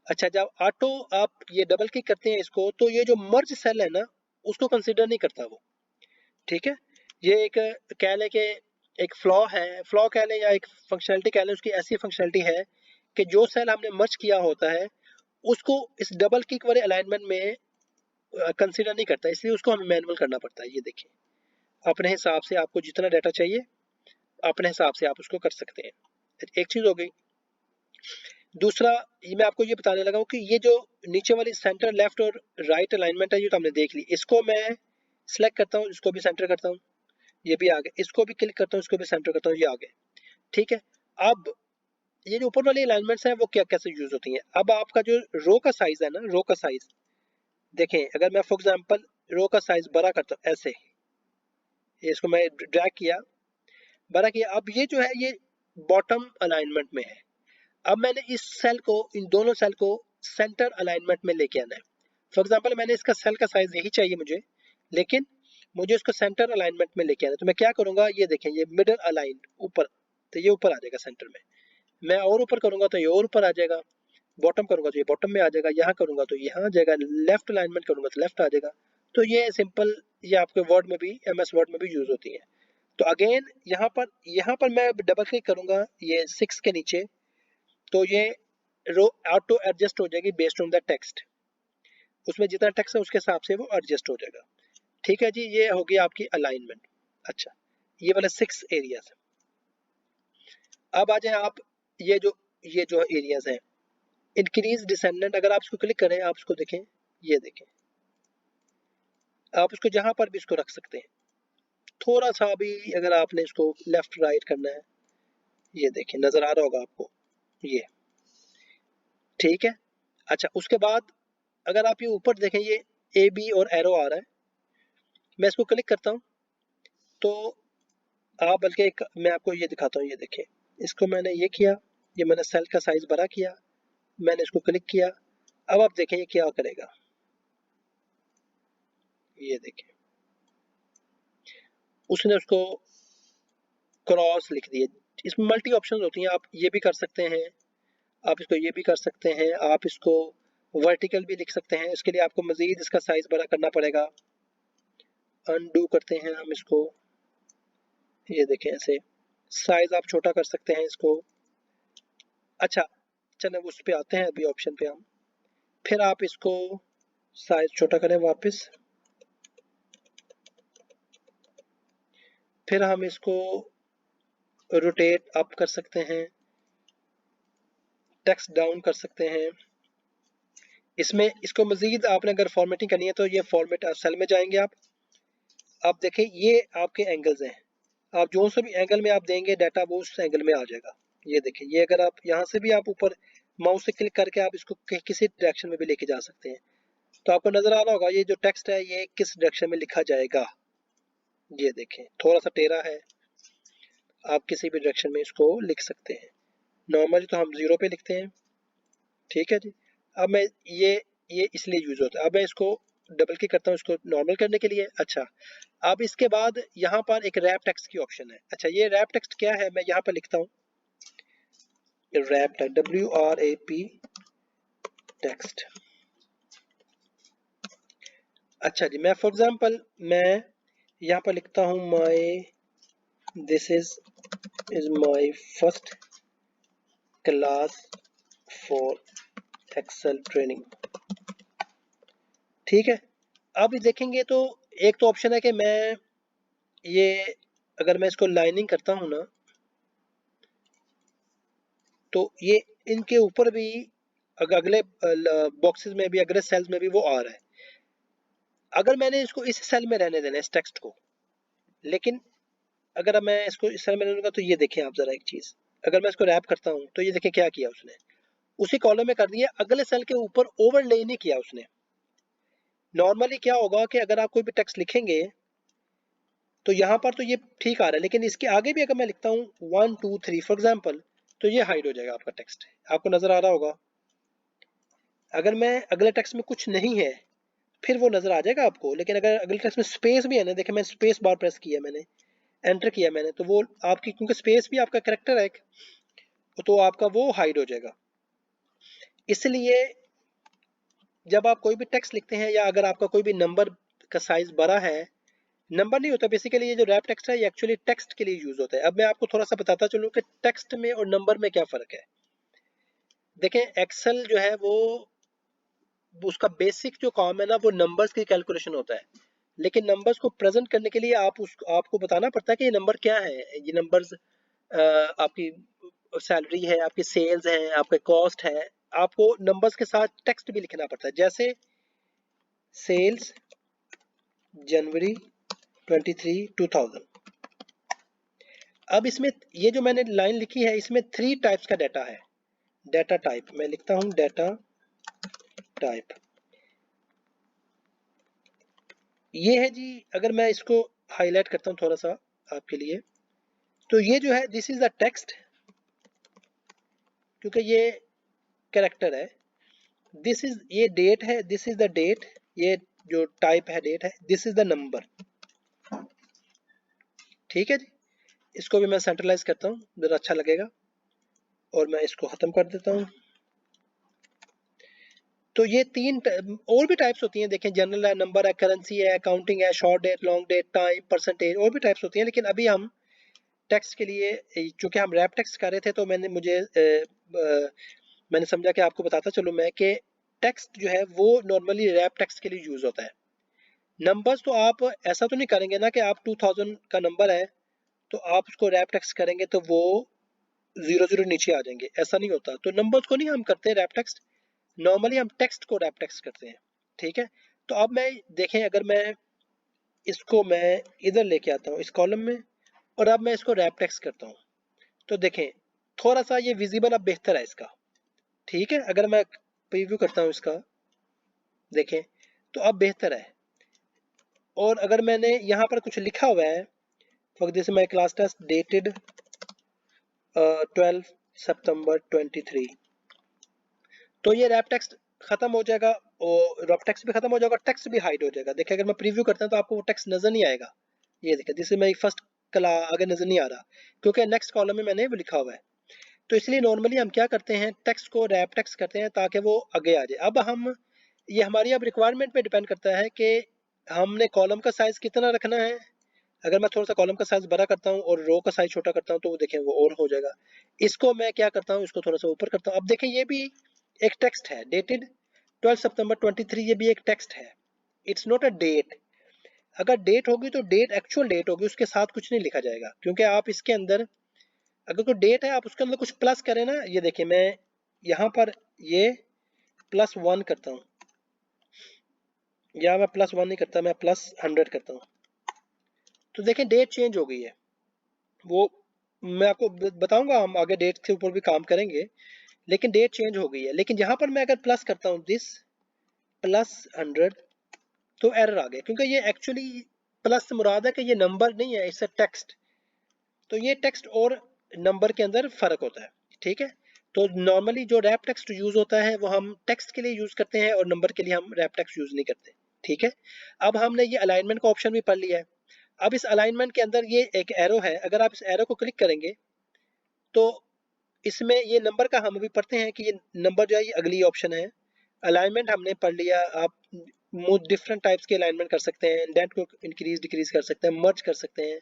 अच्छा, जब ऑटो आप ये डबल क्लिक करते हैं इसको, तो ये जो मर्ज सेल है ना, उसको कंसिडर नहीं करता वो। ठीक है, ये एक कह लें कि एक फ्लॉ है, फ्लॉ कह लें या एक फंक्शनलिटी कह लें, उसकी ऐसी फंक्शनलिटी है कि जो सेल हमने मर्ज किया होता है उसको इस डबल क्लिक वाले अलाइनमेंट में कंसिडर नहीं करता, इसलिए उसको हमें मैनुअल करना पड़ता है। ये देखिए, अपने हिसाब से आपको जितना डाटा चाहिए अपने हिसाब से आप उसको कर सकते हैं। एक चीज हो गई। दूसरा, ये मैं आपको ये बताने लगा हूँ कि ये जो नीचे वाली सेंटर लेफ्ट और राइट अलाइनमेंट है, ये तो हमने देख ली। इसको मैं सिलेक्ट करता हूँ, इसको भी सेंटर करता हूँ, ये भी आ गए। इसको भी क्लिक करता हूँ, इसको भी सेंटर करता हूँ, ये आ गए। ठीक है, अब ये जो ऊपर वाली अलाइनमेंट्स हैं वो क्या कैसे यूज होती हैं। अब आपका जो रो का साइज है ना, रो का साइज देखें, अगर मैं फॉर एग्जांपल रो का साइज बड़ा करता हूँ ऐसे, ये इसको मैं ड्रैग किया, बड़ा किया, अब ये जो है ये बॉटम अलाइनमेंट में है। अब मैंने इस सेल को, इन दोनों सेल को सेंटर अलाइनमेंट में लेके आना है। फॉर एग्जांपल मैंने इसका सेल का साइज यही चाहिए मुझे, लेकिन मुझे उसको सेंटर अलाइनमेंट में लेके आना है। तो मैं क्या करूंगा, ये देखें, ये मिडल अलाइन ऊपर, तो ये ऊपर आ जाएगा सेंटर में। मैं और ऊपर करूंगा तो ये और ऊपर आ जाएगा, बॉटम करूंगा तो ये बॉटम में आ जाएगा, यहाँ करूंगा तो यहाँ आ जाएगा, लेफ्ट अलाइनमेंट करूंगा तो लेफ्ट आ जाएगा। तो ये सिंपल, ये आपके वर्ड में भी, MS वर्ड में भी यूज होती है। तो अगेन यहाँ पर मैं डबल क्लिक करूंगा ये 6 के नीचे, तो ये रो ऑटो एडजस्ट हो जाएगी बेस्ड ऑन द टेक्स्ट, उसमें जितना टेक्स्ट है उसके हिसाब से वो एडजस्ट हो जाएगा। ठीक है जी, ये होगी आपकी अलाइनमेंट। अच्छा, ये वाला 6 एरियाज। अब आ जाए आप, ये जो एरियाज हैं, इंक्रीज डिसेंडेंट, अगर आप इसको क्लिक करें, आप इसको देखें, ये देखें, आप इसको जहां पर भी इसको रख सकते हैं। थोड़ा सा भी अगर आपने इसको लेफ्ट राइट करना है, ये देखिए नजर आ रहा होगा आपको ये, ठीक है। अच्छा, उसके बाद अगर आप ये ऊपर देखें, ये ए बी और एरो आ रहा है, मैं इसको क्लिक करता हूँ तो आप बल्कि एक मैं आपको ये दिखाता हूँ, ये देखिए, इसको मैंने ये किया, ये मैंने सेल का साइज बड़ा किया, मैंने इसको क्लिक किया, अब आप देखें ये क्या करेगा, ये देखिए उसने उसको क्रॉस लिख दिए। इसमें मल्टी ऑप्शन होती हैं, आप ये भी कर सकते हैं, आप इसको ये भी कर सकते हैं, आप इसको वर्टिकल भी लिख सकते हैं। इसके लिए आपको मजीद इसका साइज बड़ा करना पड़ेगा। अनडू करते हैं हम इसको, ये देखें ऐसे साइज आप छोटा कर सकते हैं इसको। अच्छा, चलें उस पे आते हैं, अभी ऑप्शन पे हम, फिर आप इसको साइज छोटा करें वापस, फिर हम इसको रोटेट अप कर सकते हैं, टेक्स्ट डाउन कर सकते हैं। इसमें इसको मजीद आपने अगर फॉर्मेटिंग करनी है तो ये फॉर्मेट सेल में जाएंगे आप देखें ये आपके एंगल्स हैं, आप जो से भी एंगल में आप देंगे डाटा वो उस एंगल में आ जाएगा। ये देखें, ये अगर आप यहाँ से भी आप ऊपर माउस से क्लिक करके आप इसको किसी डायरेक्शन में भी लेके जा सकते हैं। तो आपको नजर आ रहा होगा ये जो टेक्स्ट है ये किस डायरेक्शन में लिखा जाएगा। ये देखें थोड़ा सा टेढ़ा है, आप किसी भी डायरेक्शन में इसको लिख सकते हैं। नॉर्मली तो हम 0 पे लिखते हैं, ठीक है जी। अब मैं ये इसलिए यूज होता है। अब मैं इसको डबल क्लिक करता हूँ इसको नॉर्मल करने के लिए। अच्छा, अब इसके बाद यहाँ पर एक रैप टेक्स्ट की ऑप्शन है। अच्छा, ये रैप टेक्स्ट क्या है, मैं यहाँ पर लिखता हूँ रैप टेक्स्ट, WRAP टेक्स्ट। अच्छा जी, मैं फॉर एग्जांपल मैं यहाँ पर लिखता हूँ this is my first class for Excel training, ठीक है। अब देखेंगे तो एक तो ऑप्शन है कि मैं ये अगर मैं इसको लाइनिंग करता हूँ ना तो ये इनके ऊपर भी अगले बॉक्सेस में भी अगले सेल्स में भी वो आ रहा है। अगर मैंने इसको इस सेल में रहने देना है इस टेक्स्ट को, लेकिन अगर मैं इसको इस सेल में रहूंगा तो ये देखें आप जरा एक चीज, अगर मैं इसको रैप करता हूँ तो ये देखें क्या किया उसने, उसी कॉलम में कर दिया, अगले सेल के ऊपर ओवरले नहीं किया उसने। नॉर्मली क्या होगा कि अगर आप कोई भी टेक्स्ट लिखेंगे तो यहाँ पर तो ये ठीक आ रहा है, लेकिन इसके आगे भी अगर मैं लिखता हूँ 1 2 3 फॉर एग्जाम्पल, तो ये हाइड हो जाएगा आपका टेक्स्ट, आपको नजर आ रहा होगा। अगर मैं अगले टेक्स्ट में कुछ नहीं है फिर वो नजर आ जाएगा आपको, लेकिन अगर अगले टेक्स्ट में स्पेस भी है ना, देखिए मैं स्पेस बार प्रेस किया, मैंने एंटर किया मैंने, तो वो आपकी क्योंकि स्पेस भी आपका करेक्टर है तो आपका वो हाइड हो जाएगा। इसलिए जब आप कोई भी टेक्स्ट लिखते हैं या अगर आपका कोई भी नंबर का साइज बड़ा है, नंबर नहीं होता बेसिकली, ये जो रैप टेक्स्ट है ये एक्चुअली टेक्स्ट के लिए यूज होता है। अब मैं आपको थोड़ा सा बताता चलूं कि टेक्स्ट में और नंबर में क्या फर्क है। देखें एक्सेल जो है वो उसका बेसिक जो काम है ना वो नंबर्स की कैलकुलेशन होता है, लेकिन नंबर्स को प्रेजेंट करने के लिए आपको बताना पड़ता है कि ये नंबर क्या है। ये नंबर्स आपकी सैलरी है, आपकी सेल्स है, आपका कॉस्ट है, आपको नंबर्स के साथ टेक्स्ट भी लिखना पड़ता है, जैसे सेल्स जनवरी 23 2000। अब इसमें ये जो मैंने लाइन लिखी है इसमें 3 टाइप्स का डाटा है। डाटा टाइप मैं लिखता हूं, डाटा टाइप ये है जी। अगर मैं इसको हाईलाइट करता हूं थोड़ा सा आपके लिए, तो ये जो है दिस इज द टेक्स्ट, क्योंकि ये कैरेक्टर है। दिस इज ये डेट है, दिस इज द डेट, ये जो टाइप है डेट है, दिस इज द नंबर, ठीक है जी। इसको भी मैं सेंट्रलाइज करता हूँ जरा अच्छा लगेगा, और मैं इसको खत्म कर देता हूँ। तो ये 3 और भी टाइप्स होती हैं, देखें जनरल है, नंबर है, करेंसी है, अकाउंटिंग है, short date, long date, time, percentage, और भी टाइप्स होती हैं। लेकिन अभी हम टेक्स्ट के लिए चूंकि हम रैप टेक्स्ट कर रहे थे तो मैंने समझा कि आपको बताता चलूँ मैं कि टेक्स्ट जो है वो नॉर्मली रैप टेक्स्ट के लिए यूज होता है। नंबर्स तो आप ऐसा तो नहीं करेंगे ना कि आप 2000 का नंबर है तो आप उसको रैप टेक्स्ट करेंगे तो वो 00 नीचे आ जाएंगे, ऐसा नहीं होता। तो नंबर्स को नहीं हम करते रैप टेक्स्ट, नॉर्मली हम टेक्स्ट को रैप टेक्स्ट करते हैं, ठीक है। तो अब मैं देखें, अगर मैं इसको मैं इधर लेके आता हूँ इस कॉलम में, और अब मैं इसको रैप टेक्स्ट करता हूँ। तो देखें थोड़ा सा ये विजिबल अब बेहतर है इसका, ठीक है। अगर मैं प्रीव्यू करता हूँ इसका, देखें तो अब बेहतर है। और अगर मैंने यहाँ पर कुछ लिखा हुआ है, for this my class test dated 12 सितंबर 23, तो ये रैप टेक्स्ट खत्म हो जाएगा और रैप टेक्स्ट भी खत्म हो जाएगा और टेक्स्ट भी हाइड हो जाएगा। देखिए अगर मैं प्रीव्यू करता हूँ तो आपको वो टेक्स्ट नजर नहीं आएगा। ये देखिए दिस इज माई फर्स्ट कला आगे नजर नहीं आ रहा, क्योंकि नेक्स्ट कॉलम में मैंने वो लिखा हुआ है। तो इसलिए नॉर्मली हम क्या करते हैं, टेक्स्ट को रैप टेक्स्ट करते हैं ताकि वो आगे आ जाए। अब हम ये हमारी अब रिक्वायरमेंट पे डिपेंड करता है कि हमने कॉलम का साइज कितना रखना है। अगर मैं थोड़ा सा कॉलम का साइज बड़ा करता हूँ और रो का साइज छोटा करता हूँ तो वो देखें वो और हो जाएगा। इसको मैं क्या करता हूँ, इसको थोड़ा सा ऊपर करता हूँ। अब देखें ये भी एक टेक्स्ट है, डेटेड 12 सितंबर 23, ये भी एक टेक्स्ट है, इट्स नॉट अ डेट। अगर डेट होगी तो डेट एक्चुअल डेट होगी, उसके साथ कुछ नहीं लिखा जाएगा, क्योंकि आप इसके अंदर अगर कोई डेट है आप उसके अंदर कुछ प्लस करें ना। ये देखिए मैं यहाँ पर ये +1 करता हूँ, या मैं +1 नहीं करता, मैं +100 करता हूँ। तो देखें डेट चेंज हो गई है। वो मैं आपको बताऊंगा, हम आगे डेट के ऊपर भी काम करेंगे, लेकिन डेट चेंज हो गई है। लेकिन यहाँ पर मैं अगर प्लस करता हूँ दिस +100 तो एरर आ गया, क्योंकि ये एक्चुअली प्लस से मुराद है कि ये नंबर नहीं है, इट्स अ टेक्स्ट। तो ये टेक्स्ट और नंबर के अंदर फर्क होता है, ठीक है। तो नॉर्मली जो रैप टेक्स्ट यूज होता है वो हम टेक्स्ट के लिए यूज करते हैं और नंबर के लिए हम रैप टेक्स्ट यूज नहीं करते, ठीक है। अब हमने ये अलाइनमेंट का ऑप्शन भी पढ़ लिया है। अब इस अलाइनमेंट के अंदर ये एक एरो है, अगर आप इस एरो को क्लिक करेंगे तो इसमें ये नंबर का हम अभी पढ़ते हैं कि ये नंबर जो है ये अगली ऑप्शन है। अलाइनमेंट हमने पढ़ लिया। आप डिफरेंट टाइप्स के अलाइनमेंट कर सकते हैं, इंडेंट को इंक्रीज डिक्रीज कर सकते हैं, मर्ज कर सकते हैं,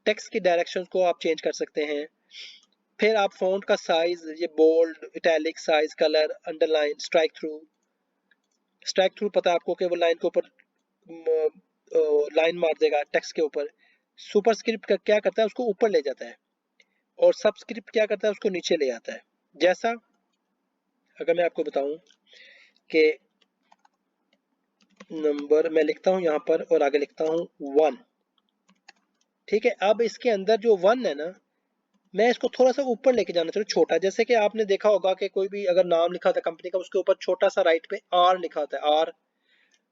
टेक्स्ट की डायरेक्शन को आप चेंज कर सकते हैं। फिर आप फॉन्ट का साइज, ये bold, italic, size, colour, underline, strike through. Strike through पता है आपको कि वो लाइन के ऊपर लाइन मार देगा टेक्स्ट के ऊपर। सुपरस्क्रिप्ट का क्या करता है, उसको ऊपर ले जाता है, और सबस्क्रिप्ट क्या करता है, उसको नीचे ले आता है। जैसा अगर मैं आपको बताऊं कि नंबर मैं लिखता हूं यहां पर और आगे लिखता हूं 1, ठीक है। अब इसके अंदर जो 1 है ना, मैं इसको थोड़ा सा ऊपर लेके जाना चाहूँ, छोटा। जैसे कि आपने देखा होगा कि कोई भी अगर नाम लिखा होता है कंपनी का, उसके ऊपर छोटा सा राइट पे आर लिखा होता है, आर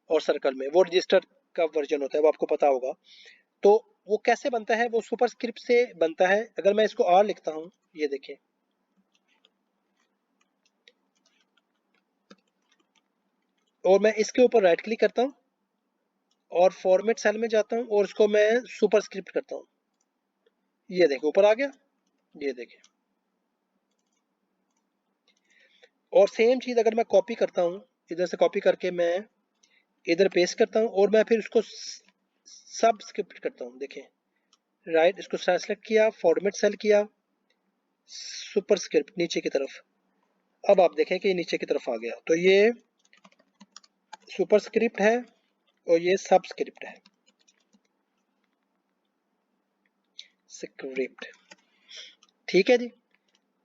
और सर्कल में, वो रजिस्टर का वर्जन होता है, वो आपको पता होगा। तो वो कैसे बनता है, वो सुपरस्क्रिप्ट से बनता है। अगर मैं इसको आर लिखता हूँ, ये देखिए, और मैं इसके ऊपर राइट क्लिक करता हूँ और फॉर्मेट सेल में जाता हूँ और इसको मैं सुपरस्क्रिप्ट करता हूँ, ये देखिए ऊपर आ गया, ये देखिए। और सेम चीज अगर मैं कॉपी करता हूँ, इधर से कॉपी करके मैं इधर पेस्ट करता हूँ और मैं फिर उसको सबस्क्रिप्ट करता हूँ, देखें राइट, इसको सेलेक्ट किया, फॉर्मेट सेल किया, सुपरस्क्रिप्ट नीचे की तरफ। अब आप देखें कि ये नीचे की तरफ आ गया। तो ये सुपरस्क्रिप्ट है और ये सबस्क्रिप्ट है, स्क्रिप्ट, ठीक है जी।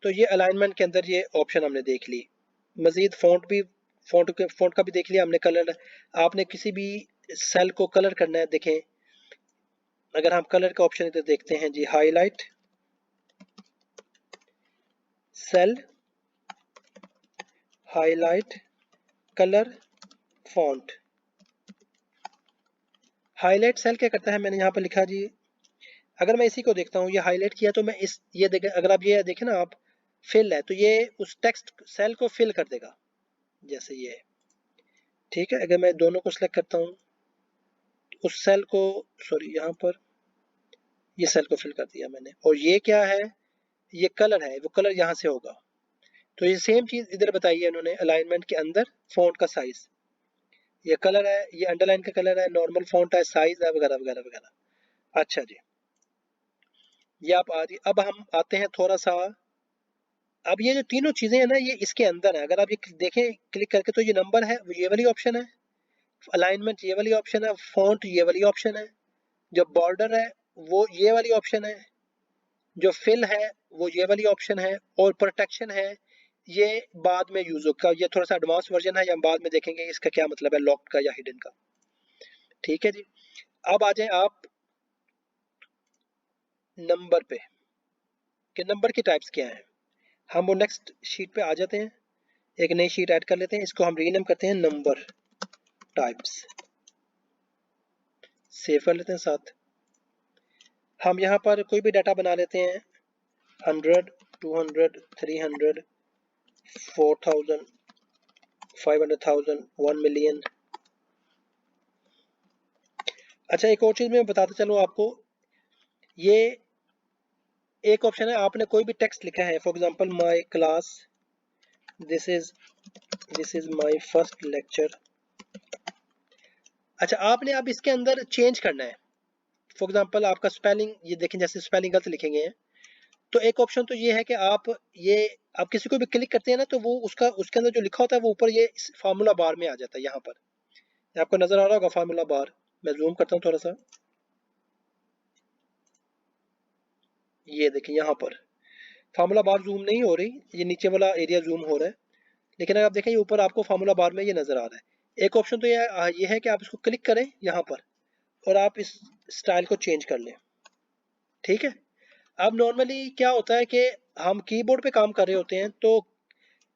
तो ये अलाइनमेंट के अंदर ये ऑप्शन हमने देख ली। मजीद फॉन्ट का भी देख लिया हमने। कलर, आपने किसी भी सेल को कलर करना है, देखें अगर हम कलर का ऑप्शन इधर देखते हैं जी, highlight cell, highlight colour, font. Highlight cell क्या करता है, मैंने यहाँ पर लिखा जी, अगर मैं इसी को देखता हूँ, ये हाईलाइट किया तो मैं इस ये देखें, अगर आप ये देखें ना आप, फिल है तो ये उस टेक्स्ट सेल को फिल कर देगा, जैसे ये, ठीक है। अगर मैं दोनों को सिलेक्ट करता हूँ, उस सेल को, सॉरी यहाँ पर ये सेल को फिल कर दिया मैंने। और ये क्या है, ये कलर है, वो कलर यहाँ से होगा। तो ये सेम चीज इधर बताई है उन्होंने अलाइनमेंट के अंदर, फॉन्ट का साइज, ये कलर है, ये अंडरलाइन का कलर है, नॉर्मल फॉन्ट है, साइज है, वगैरह वगैरह वगैरह। अच्छा जी, ये आप आ रही। अब हम आते हैं थोड़ा सा, अब ये जो तीनों चीजें हैं ना, ये इसके अंदर है। अगर आप ये देखें क्लिक करके, तो ये नंबर है वो ये वाली ऑप्शन है, अलाइनमेंट ये वाली ऑप्शन है, फॉन्ट ये वाली ऑप्शन है, जो बॉर्डर है वो ये वाली ऑप्शन है, जो फिल है वो ये वाली ऑप्शन है, और प्रोटेक्शन है ये बाद में यूज होगा। ये थोड़ा सा एडवांस वर्जन है, या हम बाद में देखेंगे इसका क्या मतलब है, लॉक्ड का या हिडन का, ठीक है जी। अब आ जाए आप नंबर पे कि नंबर की टाइप्स क्या हैं। हम वो नेक्स्ट शीट पे आ जाते हैं, एक नई शीट ऐड कर लेते हैं, इसको हम रीनेम करते हैं नंबर टाइप्स, सेव कर लेते हैं साथ। हम यहाँ पर कोई भी डाटा बना लेते हैं, 100, 200, 300, 4000, 500,000, 1 million। अच्छा, एक और चीज़ मैं बताता चलूँ आपको, ये एक ऑप्शन है, आपने कोई भी टेक्स्ट लिखा है, for example my class, this is my first lecture. अच्छा, आपने अब इसके अंदर चेंज करना है, फॉर एग्जांपल आपका स्पेलिंग, ये देखें जैसे स्पेलिंग गलत लिखेंगे हैं, तो एक ऑप्शन तो ये है कि ये आप किसी को भी क्लिक करते हैं ना, तो वो उसका उसके अंदर जो लिखा होता है वो ऊपर ये फार्मूला बार में आ जाता है। यहाँ पर आपको नजर आ रहा होगा फार्मूला बार, मैं जूम करता हूँ थोड़ा सा, ये देखिए यहाँ पर फार्मूला बार जूम नहीं हो रही, ये नीचे वाला एरिया जूम हो रहा है, लेकिन अगर आप देखें ये ऊपर आपको फार्मूला बार में ये नजर आ रहा है। एक ऑप्शन तो ये है कि आप इसको क्लिक करें यहाँ पर और आप इस स्टाइल को चेंज कर लें। ठीक है, अब नॉर्मली क्या होता है कि हम कीबोर्ड पे काम कर रहे होते हैं, तो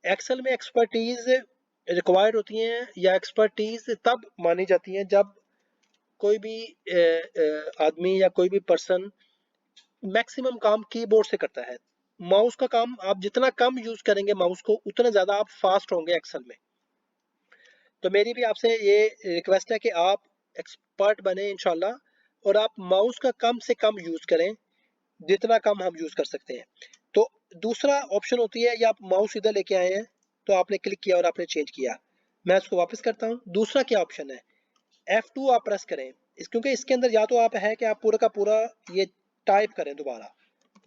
एक्सेल में एक्सपर्टीज रिक्वायर्ड होती हैं, या एक्सपर्टीज तब मानी जाती हैं जब कोई भी आदमी या कोई भी पर्सन मैक्सिमम काम कीबोर्ड से करता है। माउस का काम आप जितना कम यूज करेंगे माउस को, उतना ज्यादा आप फास्ट होंगे एक्सेल में। तो मेरी भी आपसे ये रिक्वेस्ट है कि आप एक्सपर्ट बने इंशाल्लाह, और आप माउस का कम से कम यूज करें, जितना कम हम यूज कर सकते हैं। तो दूसरा ऑप्शन होती है, या आप माउस इधर लेके आए हैं, तो आपने क्लिक किया और आपने चेंज किया, मैं इसको वापस करता हूँ। दूसरा क्या ऑप्शन है, F2 आप प्रेस करें, क्योंकि इसके अंदर या तो आप है कि आप पूरा का पूरा ये टाइप करें दोबारा,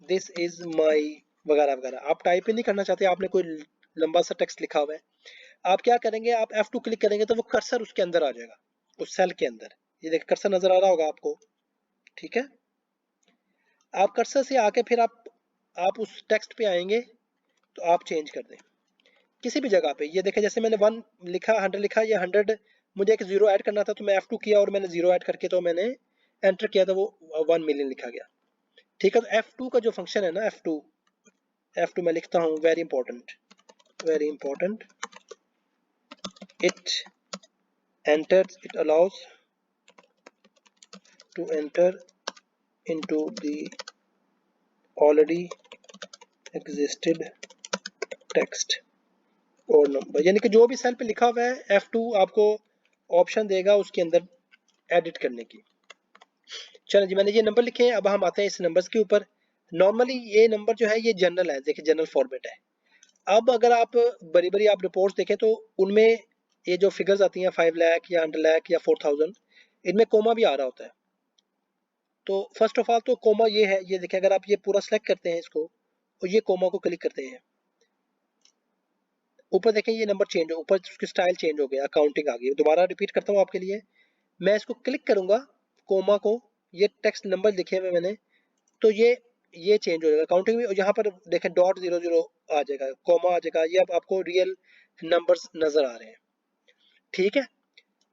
दिस इज माई वगैरह वगैरह, आप टाइप ही नहीं करना चाहते, आपने कोई लंबा सा टेक्स्ट लिखा हुआ है, आप क्या करेंगे, आप F2 क्लिक करेंगे तो वो कर्सर उसके अंदर आ जाएगा, उस सेल के अंदर। ये देखिए कर्सर नजर आ रहा होगा आपको। ठीक है, आप कर्सर से आके फिर आप उस टेक्स्ट पे आएंगे, तो आप चेंज कर दें किसी भी जगह पे। ये देखें जैसे मैंने 1 लिखा, 100 लिखा, ये 100, मुझे एक जीरो ऐड करना था, तो मैं F2 किया और मैंने जीरो ऐड करके तो मैंने एंटर किया, तो वो 1 मिलियन लिखा गया। ठीक है, तो F2 का जो फंक्शन है ना, F2 मैं लिखता हूँ, very important, very important, it enters, it allows to enter into the already existed text और नंबर, यानी कि जो भी सेल पे लिखा हुआ है F2 आपको ऑप्शन देगा उसके अंदर एडिट करने की। चलो जी, मैंने ये नंबर लिखे हैं, अब हम आते हैं इस नंबर्स के ऊपर। नॉर्मली ये नंबर जो है ये जनरल है, देखिए जनरल फॉर्मेट है। अब अगर आप बड़ी बड़ी आप रिपोर्ट्स देखें, तो उनमें ये जो फिगर्स आती हैं 5 लाख या 100 लाख या 4000, इनमें कोमा भी आ रहा होता है। तो फर्स्ट ऑफ ऑल तो कोमा ये है, ये देखिए अगर आप ये पूरा सेलेक्ट करते हैं इसको और ये कोमा को क्लिक करते हैं, ऊपर देखें ये नंबर चेंज हो, ऊपर उसकी स्टाइल चेंज हो गया, काउंटिंग आ गई। दोबारा रिपीट करता हूँ आपके लिए, मैं इसको क्लिक करूंगा कोमा को, ये टेक्स्ट नंबर लिखे हुए मैंने, तो ये चेंज हो जाएगा काउंटिंग में, और यहाँ पर देखें डॉट 00 आ जाएगा, कोमा आ जाएगा, ये अब आपको रियल नंबर्स नजर आ रहे हैं। ठीक है,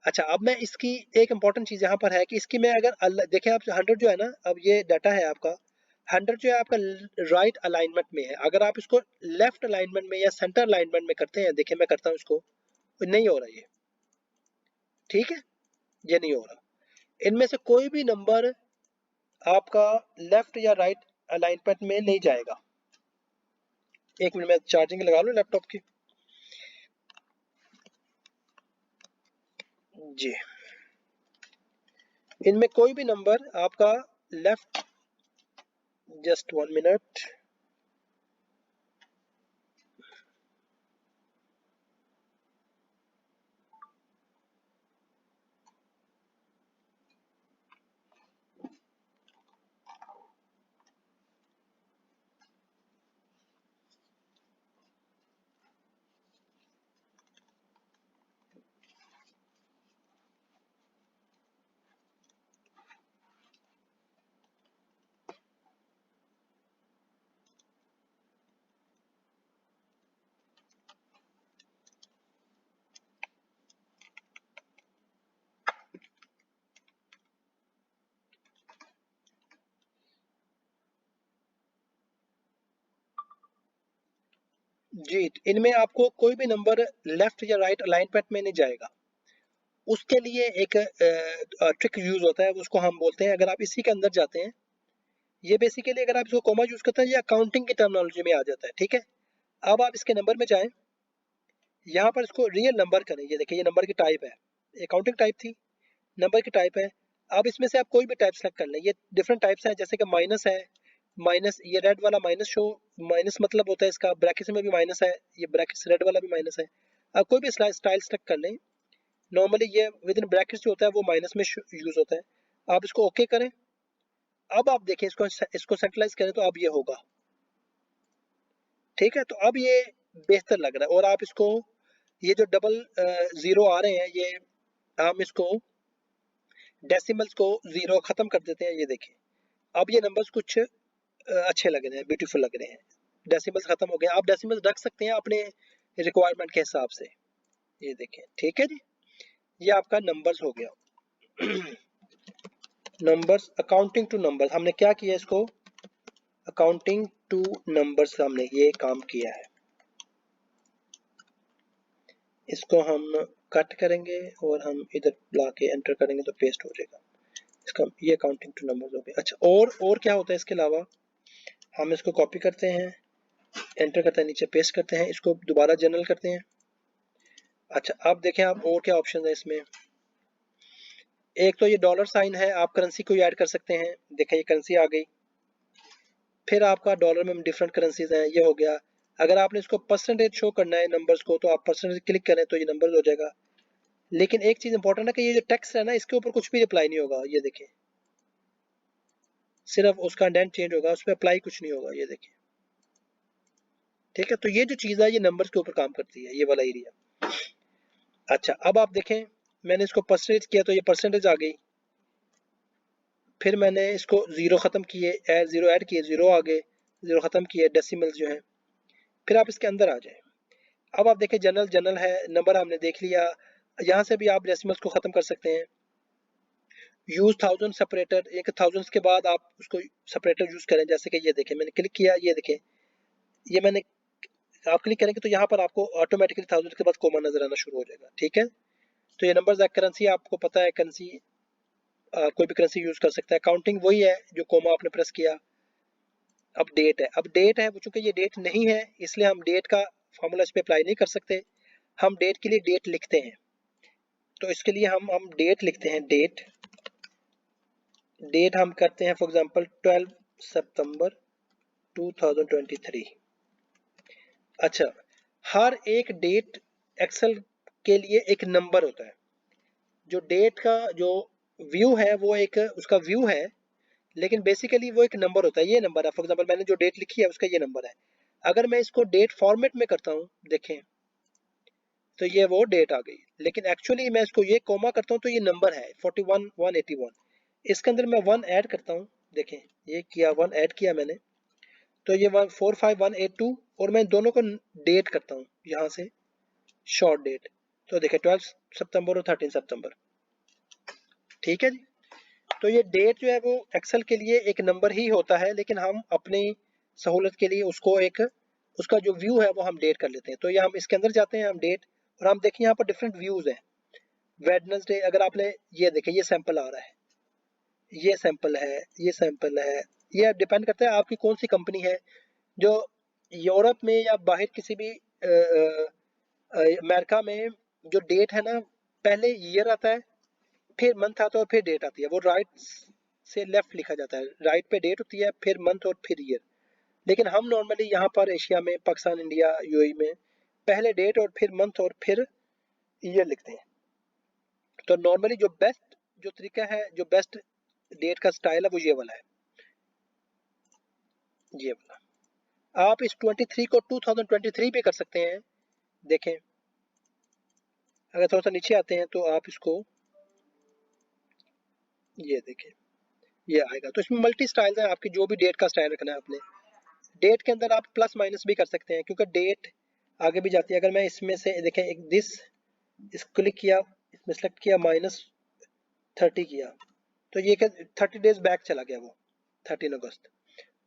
अच्छा अब मैं इसकी एक इंपॉर्टेंट चीज यहाँ पर है कि इसकी मैं अगर देखें आप 100 जो है ना, अब ये डाटा है आपका 100 जो है आपका राइट अलाइनमेंट में है, अगर आप इसको लेफ्ट अलाइनमेंट में या सेंटर अलाइनमेंट में करते हैं, देखिए मैं करता हूँ इसको, तो नहीं हो रहा ये। ठीक है, ये नहीं हो रहा, इनमें से कोई भी नंबर आपका लेफ्ट या राइट अलाइनमेंट में नहीं जाएगा। एक मिनट में चार्जिंग लगा लूँ लैपटॉप की। जी, इनमें कोई भी नंबर आपका लेफ्ट, जस्ट 1 मिनट, जी, इनमें आपको कोई भी नंबर लेफ्ट या राइट अलाइनमेंट में नहीं जाएगा। उसके लिए एक ट्रिक यूज होता है, उसको हम बोलते हैं, अगर आप इसी के अंदर जाते हैं, ये बेसिकली अगर आप इसको कॉमा यूज करते हैं, ये अकाउंटिंग की टर्मिनोलॉजी में आ जाता है, ठीक है। अब आप इसके नंबर में जाएं, यहाँ पर इसको रियल नंबर करें, ये देखिए ये नंबर की टाइप है, अकाउंटिंग टाइप थी, नंबर की टाइप है। अब इसमें से आप कोई भी टाइप सेलेक्ट कर लें, ये डिफरेंट टाइप्स हैं, जैसे कि माइनस है, माइनस ये रेड वाला माइनस शो, माइनस मतलब होता है इसका ब्रैकेट में भी माइनस है, ये ब्रैकेट रेड वाला भी माइनस है। आप कोई भी स्टाइल सेलेक्ट कर लें, नॉर्मली ये विद इन ब्रैकेट जो होता है वो माइनस में यूज होता है। आप इसको ओके करें। अब आप देखें इसको सेंट्रलाइज करें तो अब ये होगा, ठीक है। तो अब ये बेहतर लग रहा है, और आप इसको ये जो डबल जीरो आ रहे हैं, ये हम इसको डेसिमल्स को जीरो खत्म कर देते हैं, ये देखें अब ये नंबर्स कुछ अच्छे लग रहे हैं, ब्यूटीफुल लग रहे हैं। डेसिमल्स खत्म हो गए, आप डेसिमल्स रख सकते हैं अपने रिक्वायरमेंट के हिसाब से, ये देखें, ठीक है जी। ये आपका नंबर्स हो गया। नंबर्स, अकाउंटिंग टू नंबर्स, हमने क्या किया, इसको अकाउंटिंग टू नंबर्स हमने ये काम किया है। इसको हम कट करेंगे और हम इधर ला के एंटर करेंगे तो पेस्ट हो जाएगा इसका, ये अकाउंटिंग टू नंबर्स हो गया। अच्छा, और क्या होता है इसके अलावा, हम इसको कॉपी करते हैं, एंटर करते हैं, नीचे पेस्ट करते हैं, इसको दोबारा जनरल करते हैं। अच्छा, अब देखें आप और क्या ऑप्शन है इसमें। एक तो ये डॉलर साइन है, आप करेंसी को ऐड कर सकते हैं, देखें ये करेंसी आ गई। फिर आपका डॉलर में डिफरेंट करेंसीज हैं, ये हो गया। अगर आपने इसको परसेंटेज शो करना है नंबर्स को, तो आप परसेंटेज क्लिक करें तो ये नंबर हो जाएगा। लेकिन एक चीज इंपॉर्टेंट है कि ये जो टेक्स्ट है ना, इसके ऊपर कुछ भी अप्लाई नहीं होगा, ये देखिए, सिर्फ उसका इंडेंट चेंज होगा, उस पर अप्लाई कुछ नहीं होगा, ये देखिए, ठीक है। तो ये जो चीज है ये नंबर्स के ऊपर काम करती है, ये वाला एरिया। अच्छा, अब आप देखें, मैंने इसको परसेंटेज किया तो ये परसेंटेज आ गई। फिर मैंने इसको जीरो खत्म किए, जीरो ऐड किए, जीरो आ गए, जीरो खत्म किए, डेसिमल्स जो है। फिर आप इसके अंदर आ जाए। अब आप देखें जनरल जनरल है, नंबर हमने देख लिया। यहाँ से भी आप डेसिमल्स को खत्म कर सकते हैं। यूज थाउजेंड सेपरेटर, एक थाउजेंड के बाद आप उसको सेपरेटर यूज करें, जैसे कि ये देखें मैंने क्लिक किया, ये देखें, ये मैंने, आप क्लिक करेंगे तो यहाँ पर आपको ऑटोमेटिकली थाउजेंड के बाद कोमा नजर आना शुरू हो जाएगा, ठीक है। तो ये नंबर्स है, करेंसी आपको पता है, करेंसी कोई भी करेंसी यूज कर सकता है। काउंटिंग वही है जो कोमा आपने प्रेस किया। अब डेट है, अब डेट है वो, चूंकि ये डेट नहीं है इसलिए हम डेट का फॉर्मूला इस पे अप्लाई नहीं कर सकते। हम डेट के लिए डेट लिखते हैं, तो इसके लिए हम डेट लिखते हैं, डेट, डेट हम करते हैं फॉर एग्जांपल 12 सितंबर 2023। अच्छा, हर एक डेट एक्सेल के लिए एक नंबर होता है। जो डेट का जो व्यू है वो एक उसका व्यू है, लेकिन बेसिकली वो एक नंबर होता है, ये नंबर है। फॉर एग्जांपल मैंने जो डेट लिखी है उसका ये नंबर है। अगर मैं इसको डेट फॉर्मेट में करता हूँ, देखें, तो ये वो डेट आ गई, लेकिन एक्चुअली मैं इसको ये कोमा करता हूँ तो ये नंबर है 41181। इसके अंदर मैं वन ऐड करता हूँ, देखें, ये किया, वन ऐड किया मैंने, तो ये 145182, और मैं दोनों को डेट करता हूँ यहाँ से, शॉर्ट डेट, तो देखें 12 सितंबर और 13 सितंबर, ठीक है जी। तो ये डेट जो है वो एक्सेल के लिए एक नंबर ही होता है, लेकिन हम अपनी सहूलत के लिए उसको एक, उसका जो व्यू है वो हम डेट कर लेते हैं। तो ये हम इसके अंदर जाते हैं, हम डेट, और हम देखें यहाँ पर डिफरेंट व्यूज हैं। वेडनेसडे, अगर आपने, ये देखें ये सैंपल आ रहा है, ये सैंपल है, ये सैंपल है, ये डिपेंड करता है आपकी कौन सी कंपनी है। जो यूरोप में या बाहर किसी भी अमेरिका में जो डेट है ना, पहले ईयर आता है, फिर मंथ आता है और फिर डेट आती है, वो राइट से लेफ्ट लिखा जाता है, राइट पे डेट होती है, फिर मंथ और फिर ईयर। लेकिन हम नॉर्मली यहाँ पर एशिया में, पाकिस्तान, इंडिया, यूएई में पहले डेट और फिर मंथ और फिर ईयर लिखते हैं। तो नॉर्मली जो बेस्ट जो तरीका है, जो बेस्ट डेट का स्टाइल है वो ये वाला है, ये वाला। आप इस 23 को 2023 भी कर सकते हैं। देखें, अगर थोड़ा सा नीचे आते हैं तो आप इसको, ये देखें, ये आएगा। तो इसमें मल्टी स्टाइल्स हैं, आपकी जो भी डेट का स्टाइल रखना है आपने। डेट के अंदर आप प्लस माइनस भी कर सकते हैं, क्योंकि डेट आगे भी जाती है। अगर मैं इसमें से देखें, एक दिस, इस क्लिक किया, इसमें सेलेक्ट किया, -30 किया, तो ये 30 डेज बैक चला गया वो, 13 अगस्त।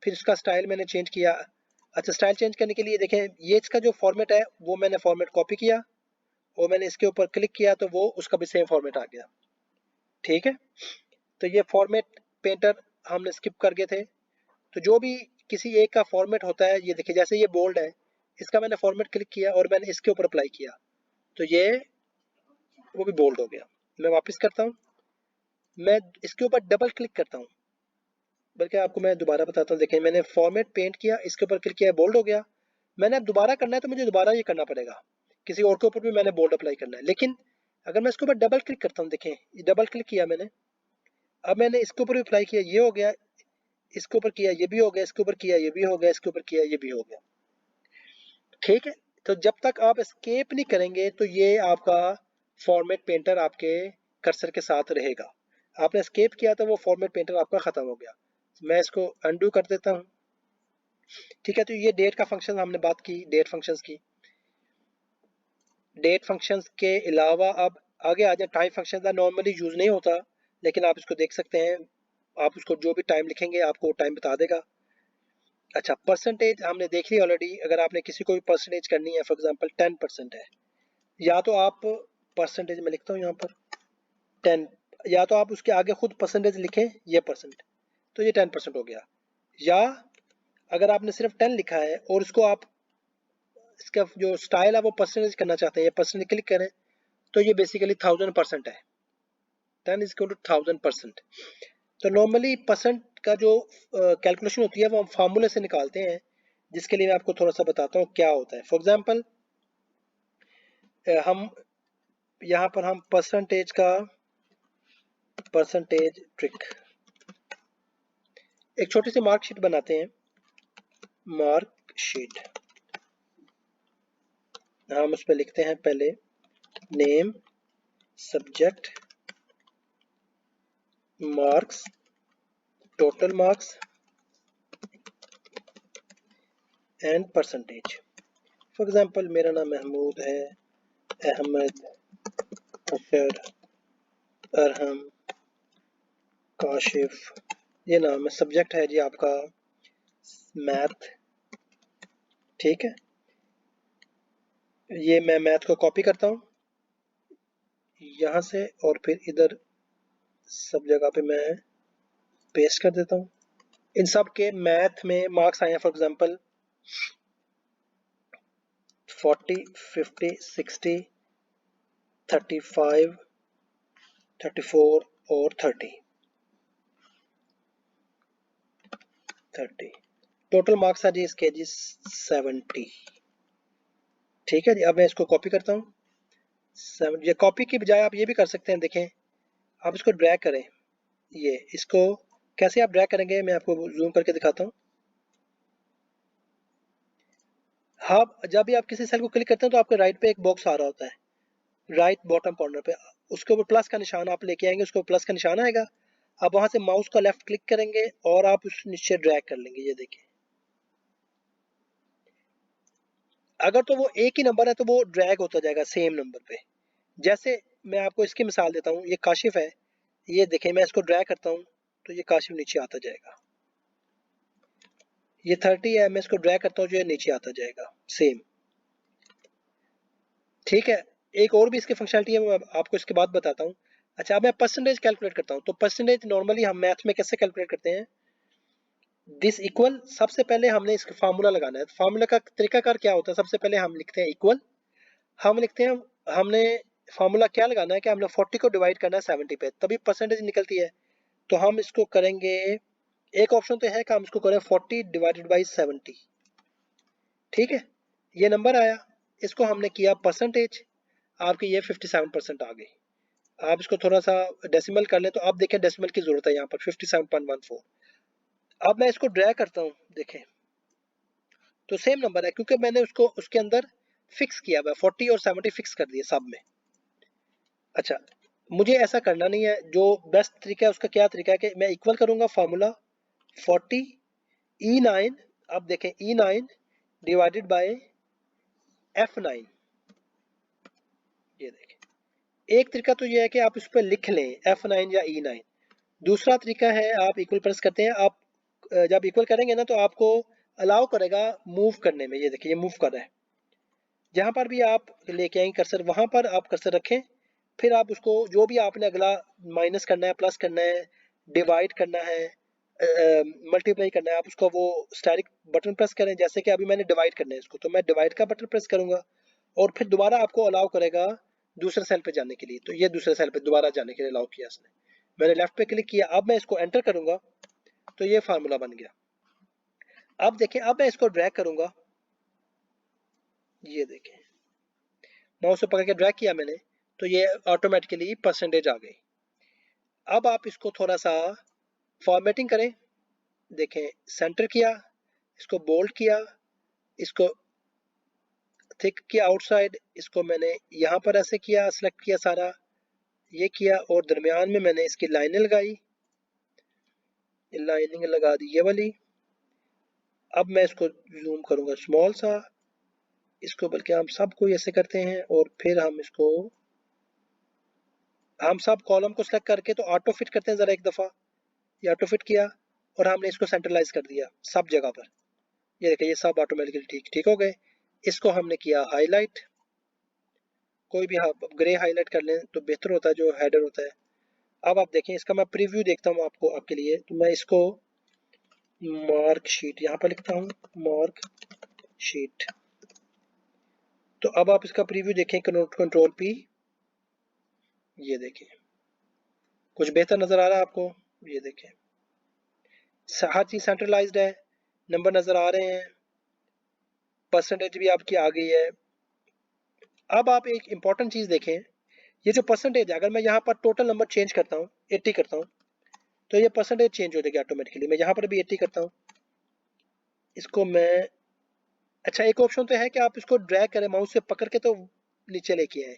फिर इसका स्टाइल मैंने चेंज किया, अच्छा, स्टाइल चेंज करने के लिए देखें, ये इसका जो फॉर्मेट है वो मैंने फॉर्मेट कॉपी किया और मैंने इसके ऊपर क्लिक किया तो वो उसका भी सेम फॉर्मेट आ गया। ठीक है, तो ये फॉर्मेट पेंटर हमने स्किप कर गए थे। तो जो भी किसी एक का फॉर्मेट होता है, ये देखिए जैसे ये बोल्ड है, इसका मैंने फॉर्मेट क्लिक किया और मैंने इसके ऊपर अप्लाई किया तो ये वो भी बोल्ड हो गया। मैं वापस करता हूँ, मैं इसके ऊपर डबल क्लिक करता हूँ, बल्कि आपको मैं दोबारा बताता हूँ। देखिए मैंने फॉर्मेट पेंट किया, इसके ऊपर क्लिक किया, बोल्ड हो गया। मैंने अब दोबारा करना है तो मुझे दोबारा ये करना पड़ेगा, किसी और के ऊपर भी मैंने बोल्ड अप्लाई करना है। लेकिन अगर मैं इसके ऊपर डबल क्लिक करता हूँ, देखें ये डबल क्लिक किया मैंने, अब मैंने इसके ऊपर भी अप्लाई किया, ये हो गया, इसके ऊपर किया ये भी हो गया, इसके ऊपर किया ये भी हो गया, इसके ऊपर किया ये भी हो गया। ठीक है, तो जब तक आप एस्केप नहीं करेंगे तो ये आपका फॉर्मेट पेंटर आपके कर्सर के साथ रहेगा। आपने एस्केप किया तो वो फॉर्मेट पेंटर आपका खत्म हो गया। मैं इसको अनडू कर देता हूँ। ठीक है, तो ये डेट का फंक्शन हमने बात की, डेट फंक्शंस की। डेट फंक्शंस के अलावा अब आगे आ जाए, टाइम फंक्शन का नॉर्मली यूज नहीं होता, लेकिन आप इसको देख सकते हैं। आप उसको जो भी टाइम लिखेंगे आपको वो टाइम बता देगा। अच्छा, परसेंटेज हमने देख ली ऑलरेडी। अगर आपने किसी को भी परसेंटेज करनी है, फॉर एग्जांपल 10% है, या तो आप परसेंटेज में लिखता हूँ यहाँ पर 10, या तो आप उसके आगे खुद परसेंटेज लिखें, ये परसेंट, तो ये 10% हो गया। या अगर आपने सिर्फ 10 लिखा है और उसको आप इसका जो स्टाइल है वो परसेंटेज करना चाहते हैं, ये परसेंटेज क्लिक करें तो ये बेसिकली 1000% है। 10 इज इक्वल टू 1000%। तो नॉर्मली परसेंट का जो कैलकुलेशन होती है वो हम फार्मूले से निकालते हैं, जिसके लिए मैं आपको थोड़ा सा बताता हूँ क्या होता है। फॉर एग्जांपल हम यहाँ पर हम परसेंटेज ट्रिक, एक छोटी सी मार्कशीट बनाते हैं। मार्कशीट हम उस पर लिखते हैं पहले name, subject, marks, total marks and percentage. For example मेरा नाम महमूद है, अहमद, अशर, अरहम, काशिफ, ये नाम है। सब्जेक्ट है जी आपका मैथ। ठीक है, ये मैं मैथ को कॉपी करता हूँ यहाँ से और फिर इधर सब जगह पे मैं पेस्ट कर देता हूँ। इन सब के मैथ में मार्क्स आए हैं, फॉर एग्जांपल 40, 50, 60, 35, 34 और 30। टोटल मार्क्स है जी इसके जी 70। ठीक है जी, अब मैं इसको कॉपी करता हूँ। ये कॉपी की बजाय आप ये भी कर सकते हैं, देखें आप इसको ड्रैग करें। ये इसको कैसे आप ड्रैग करेंगे मैं आपको जूम करके दिखाता हूँ। हाँ, जब भी आप किसी सेल को क्लिक करते हैं तो आपके राइट पे एक बॉक्स आ रहा होता है, राइट बॉटम कॉर्नर पे, उसके ऊपर प्लस का निशान आप लेके आएंगे, उसको प्लस का निशान आएगा, आप वहां से माउस का लेफ्ट क्लिक करेंगे और आप उस नीचे ड्रैग कर लेंगे। ये देखिए, अगर तो वो एक ही नंबर है तो वो ड्रैग होता जाएगा सेम नंबर पे। जैसे मैं आपको इसकी मिसाल देता हूँ, ये काशिफ है, ये देखें मैं इसको ड्रैग करता हूँ तो ये काशिफ नीचे आता जाएगा। ये 30 है, मैं इसको ड्रैग करता हूँ जो ये नीचे आता जाएगा सेम। ठीक है, एक और भी इसकी फंक्शनलिटी है, मैं आपको इसके बाद बताता हूँ। अच्छा, अब मैं परसेंटेज कैलकुलेट करता हूँ। तो परसेंटेज नॉर्मली हम मैथ में कैसे कैलकुलेट करते हैं, दिस इक्वल, सबसे पहले हमने इसका फार्मूला लगाना है। फार्मूला का तरीकाकार क्या होता है, सबसे पहले हम लिखते हैं इक्वल, हम लिखते हैं, हमने फार्मूला क्या लगाना है कि हमने 40 को डिवाइड करना है 70 पे, तभी परसेंटेज निकलती है। तो हम इसको करेंगे, एक ऑप्शन तो है कि हम इसको करें 40 डिवाइडेड बाई 70। ठीक है, ये नंबर आया, इसको हमने किया परसेंटेज, आपकी ये 57% आ गई। आप इसको थोड़ा सा डेसिमल कर लें तो आप देखें डेसिमल की जरूरत है यहाँ पर 57.14। अब मैं इसको ड्रैग करता हूँ, देखें तो सेम नंबर है क्योंकि मैंने उसको उसके अंदर फिक्स किया हुआ है, 40 और 70 फिक्स कर दिए सब में। अच्छा, मुझे ऐसा करना नहीं है, जो बेस्ट तरीका है उसका क्या तरीका है कि मैं इक्वल करूंगा फार्मूला 40 E9, अब देखें E9 डिवाइडेड बाय F9। ये देखें, एक तरीका तो ये है कि आप उस पर लिख लें F9 या E9। दूसरा तरीका है आप इक्वल प्रेस करते हैं, आप जब इक्वल करेंगे ना तो आपको अलाउ करेगा मूव करने में। ये देखिए ये मूव कर रहा है। जहाँ पर भी आप लेके आएंगे कर्सर वहाँ पर आप कर्सर रखें, फिर आप उसको जो भी आपने अगला माइनस करना है, प्लस करना है, डिवाइड करना है, मल्टीप्लाई करना है, आप उसको वो स्टैटिक बटन प्रेस करें। जैसे कि अभी मैंने डिवाइड करना है इसको, तो मैं डिवाइड का बटन प्रेस करूंगा और फिर दोबारा आपको अलाउ करेगा दूसरे सेल पे जाने के लिए। तो ये दूसरे सेल पे दोबारा जाने के लिए अलाउ किया इसने। मैंने लेफ्ट पे क्लिक किया, अब मैं इसको एंटर करूंगा तो ये फार्मूला बन गया। अब देखें, अब मैं इसको ड्रैग करूंगा, ये देखें माउस से पकड़ के ड्रैग किया मैंने तो ये ऑटोमेटिकली परसेंटेज आ गई। अब आप इसको थोड़ा सा फॉर्मेटिंग करें, देखें सेंटर किया, इसको बोल्ड किया, इसको थिक किया आउटसाइड, इसको मैंने यहाँ पर ऐसे किया, सेलेक्ट किया सारा, ये किया और दरमियान में मैंने इसकी लाइनें लगाई, लाइनिंग लगा दी ये वाली। अब मैं इसको जूम करूंगा स्मॉल सा, इसको बल्कि हम सबको ऐसे करते हैं और फिर हम सब कॉलम को सेलेक्ट करके तो ऑटो फिट करते हैं जरा एक दफा। ये ऑटो फिट किया और हमने इसको सेंट्रलाइज कर दिया सब जगह पर। ये देखिए ये सब ऑटोमेटिकली ठीक ठीक हो गए। इसको हमने किया हाईलाइट, कोई भी ग्रे हाईलाइट कर लें तो बेहतर होता है जो हेडर होता है। अब आप देखें इसका मैं प्रीव्यू देखता हूँ आपको आपके लिए, तो मैं इसको मार्क शीट यहाँ पर लिखता हूँ, मार्क शीट। तो अब आप इसका प्रीव्यू देखें, कंट्रोल पी, ये देखें कुछ बेहतर नजर आ रहा है आपको। ये देखें हर चीज सेंट्रलाइज्ड है, नंबर नजर आ रहे हैं, परसेंटेज भी आपकी आ गई है। अब आप एक इंपॉर्टेंट चीज देखें, ये जो परसेंटेज है अगर मैं यहाँ पर टोटल नंबर चेंज करता हूँ 80 करता हूँ तो ये परसेंटेज चेंज हो जाएगी ऑटोमेटिकली। मैं यहाँ पर भी 80 करता हूँ, इसको मैं, अच्छा एक ऑप्शन तो है कि आप इसको ड्रैग करें माउस से पकड़ के तो नीचे लेके आए।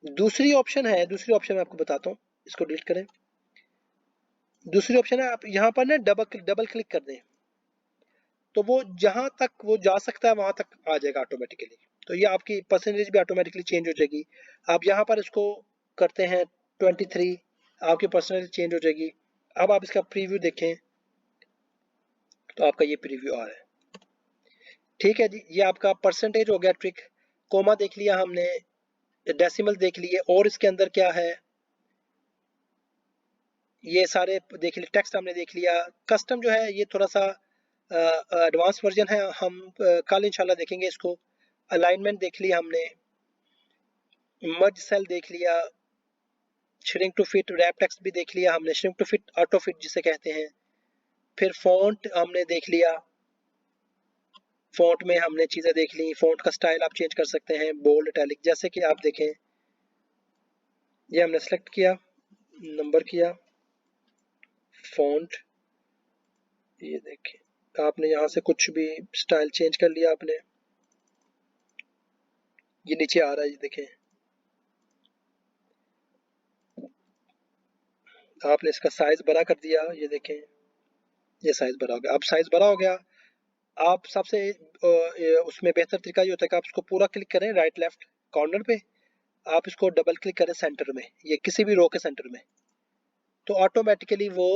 दूसरी ऑप्शन है, दूसरी ऑप्शन मैं आपको बताता हूँ, इसको डिलीट करें। दूसरी ऑप्शन है आप यहाँ पर ना डबल क्लिक कर दें तो वो जहां तक वो जा सकता है वहां तक आ जाएगा ऑटोमेटिकली। तो ये आपकी परसेंटेज भी ऑटोमेटिकली चेंज हो जाएगी। आप यहाँ पर इसको करते हैं 23, आपकी परसेंटेज चेंज हो जाएगी। अब आप इसका प्रीव्यू देखें तो आपका ये प्रीव्यू आ रहा है। ठीक है जी, ये आपका परसेंटेज हो गया ट्रिक। कोमा देख लिया हमने, डेसिमल देख लिए, और इसके अंदर क्या है ये सारे देख लिए, टेक्स्ट हमने देख लिया। कस्टम जो है ये थोड़ा सा एडवांस वर्जन है, हम कल इंशाल्लाह देखेंगे इसको। अलाइनमेंट देख लिया हमने, मर्ज सेल देख लिया, shrink to fit wrap text भी देख लिया हमने, shrink to fit auto fit जिसे कहते हैं। फिर फॉन्ट हमने देख लिया, फॉन्ट में हमने चीज़ें देख ली। फॉन्ट का स्टाइल आप चेंज कर सकते हैं, बोल्ड इटैलिक, जैसे कि आप देखें ये हमने सेलेक्ट किया, नंबर किया, फॉन्ट, ये देखें आपने यहाँ से कुछ भी स्टाइल चेंज कर लिया आपने, ये नीचे आ रहा है, ये देखें आपने इसका साइज बड़ा कर दिया, ये देखें ये साइज बड़ा हो गया। अब साइज बड़ा हो गया, आप सबसे उसमें बेहतर तरीका ये होता है कि आप इसको पूरा क्लिक करें राइट लेफ्ट कॉर्नर पे, आप इसको डबल क्लिक करें सेंटर में, ये किसी भी रो के सेंटर में, तो ऑटोमेटिकली वो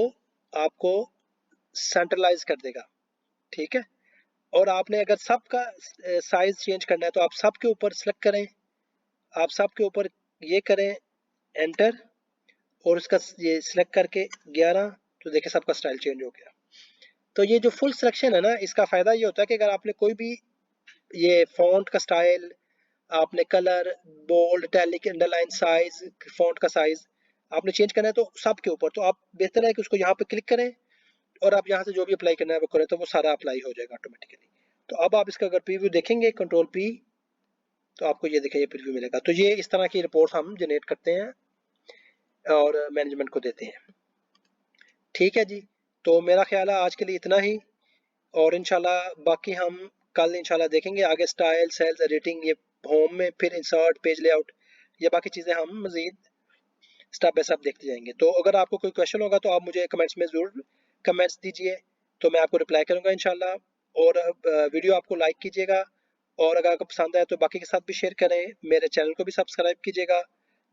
आपको सेंट्रलाइज कर देगा। ठीक है, और आपने अगर सबका साइज चेंज करना है तो आप सबके ऊपर सेलेक्ट करें, आप सबके ऊपर ये करें एंटर, और उसका ये सिलेक्ट करके 11, तो देखिए सबका स्टाइल चेंज हो गया। तो ये जो फुल सिलेक्शन है ना, इसका फायदा ये होता है कि अगर आपने कोई भी ये फॉन्ट का स्टाइल, आपने colour, bold, italic, underline, size, font का साइज आपने चेंज करना है तो सबके ऊपर, तो आप बेहतर है कि उसको यहाँ पे क्लिक करें और आप यहाँ से जो भी अप्लाई करना है वो करें, तो वो सारा अप्लाई हो जाएगा ऑटोमेटिकली। तो अब आप इसका अगर प्रीव्यू देखेंगे कंट्रोल पी, तो आपको ये देखिए ये प्रीव्यू मिलेगा। तो ये इस तरह की रिपोर्ट हम जनरेट करते हैं और मैनेजमेंट को देते हैं। ठीक है जी, तो मेरा ख्याल है आज के लिए इतना ही, और इंशाल्लाह बाकी हम कल इंशाल्लाह देखेंगे आगे, स्टाइल, सेल्स, एडिटिंग, ये होम में, फिर इंसर्ट, पेज लेआउट, ये बाकी चीज़ें हम मज़ीद स्टेप बाय स्टेप देखते जाएंगे। तो अगर आपको कोई क्वेश्चन होगा तो आप मुझे कमेंट्स में ज़रूर कमेंट्स दीजिए, तो मैं आपको रिप्लाई करूँगा इंशाल्लाह। और वीडियो आपको लाइक कीजिएगा, और अगर आपको पसंद आए तो बाकी के साथ भी शेयर करें, मेरे चैनल को भी सब्सक्राइब कीजिएगा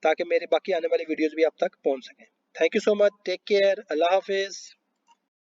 ताकि मेरे बाकी आने वाली वीडियोज़ भी आप तक पहुँच सकें। Thank you so much, take care, अल्लाह हाफिज़।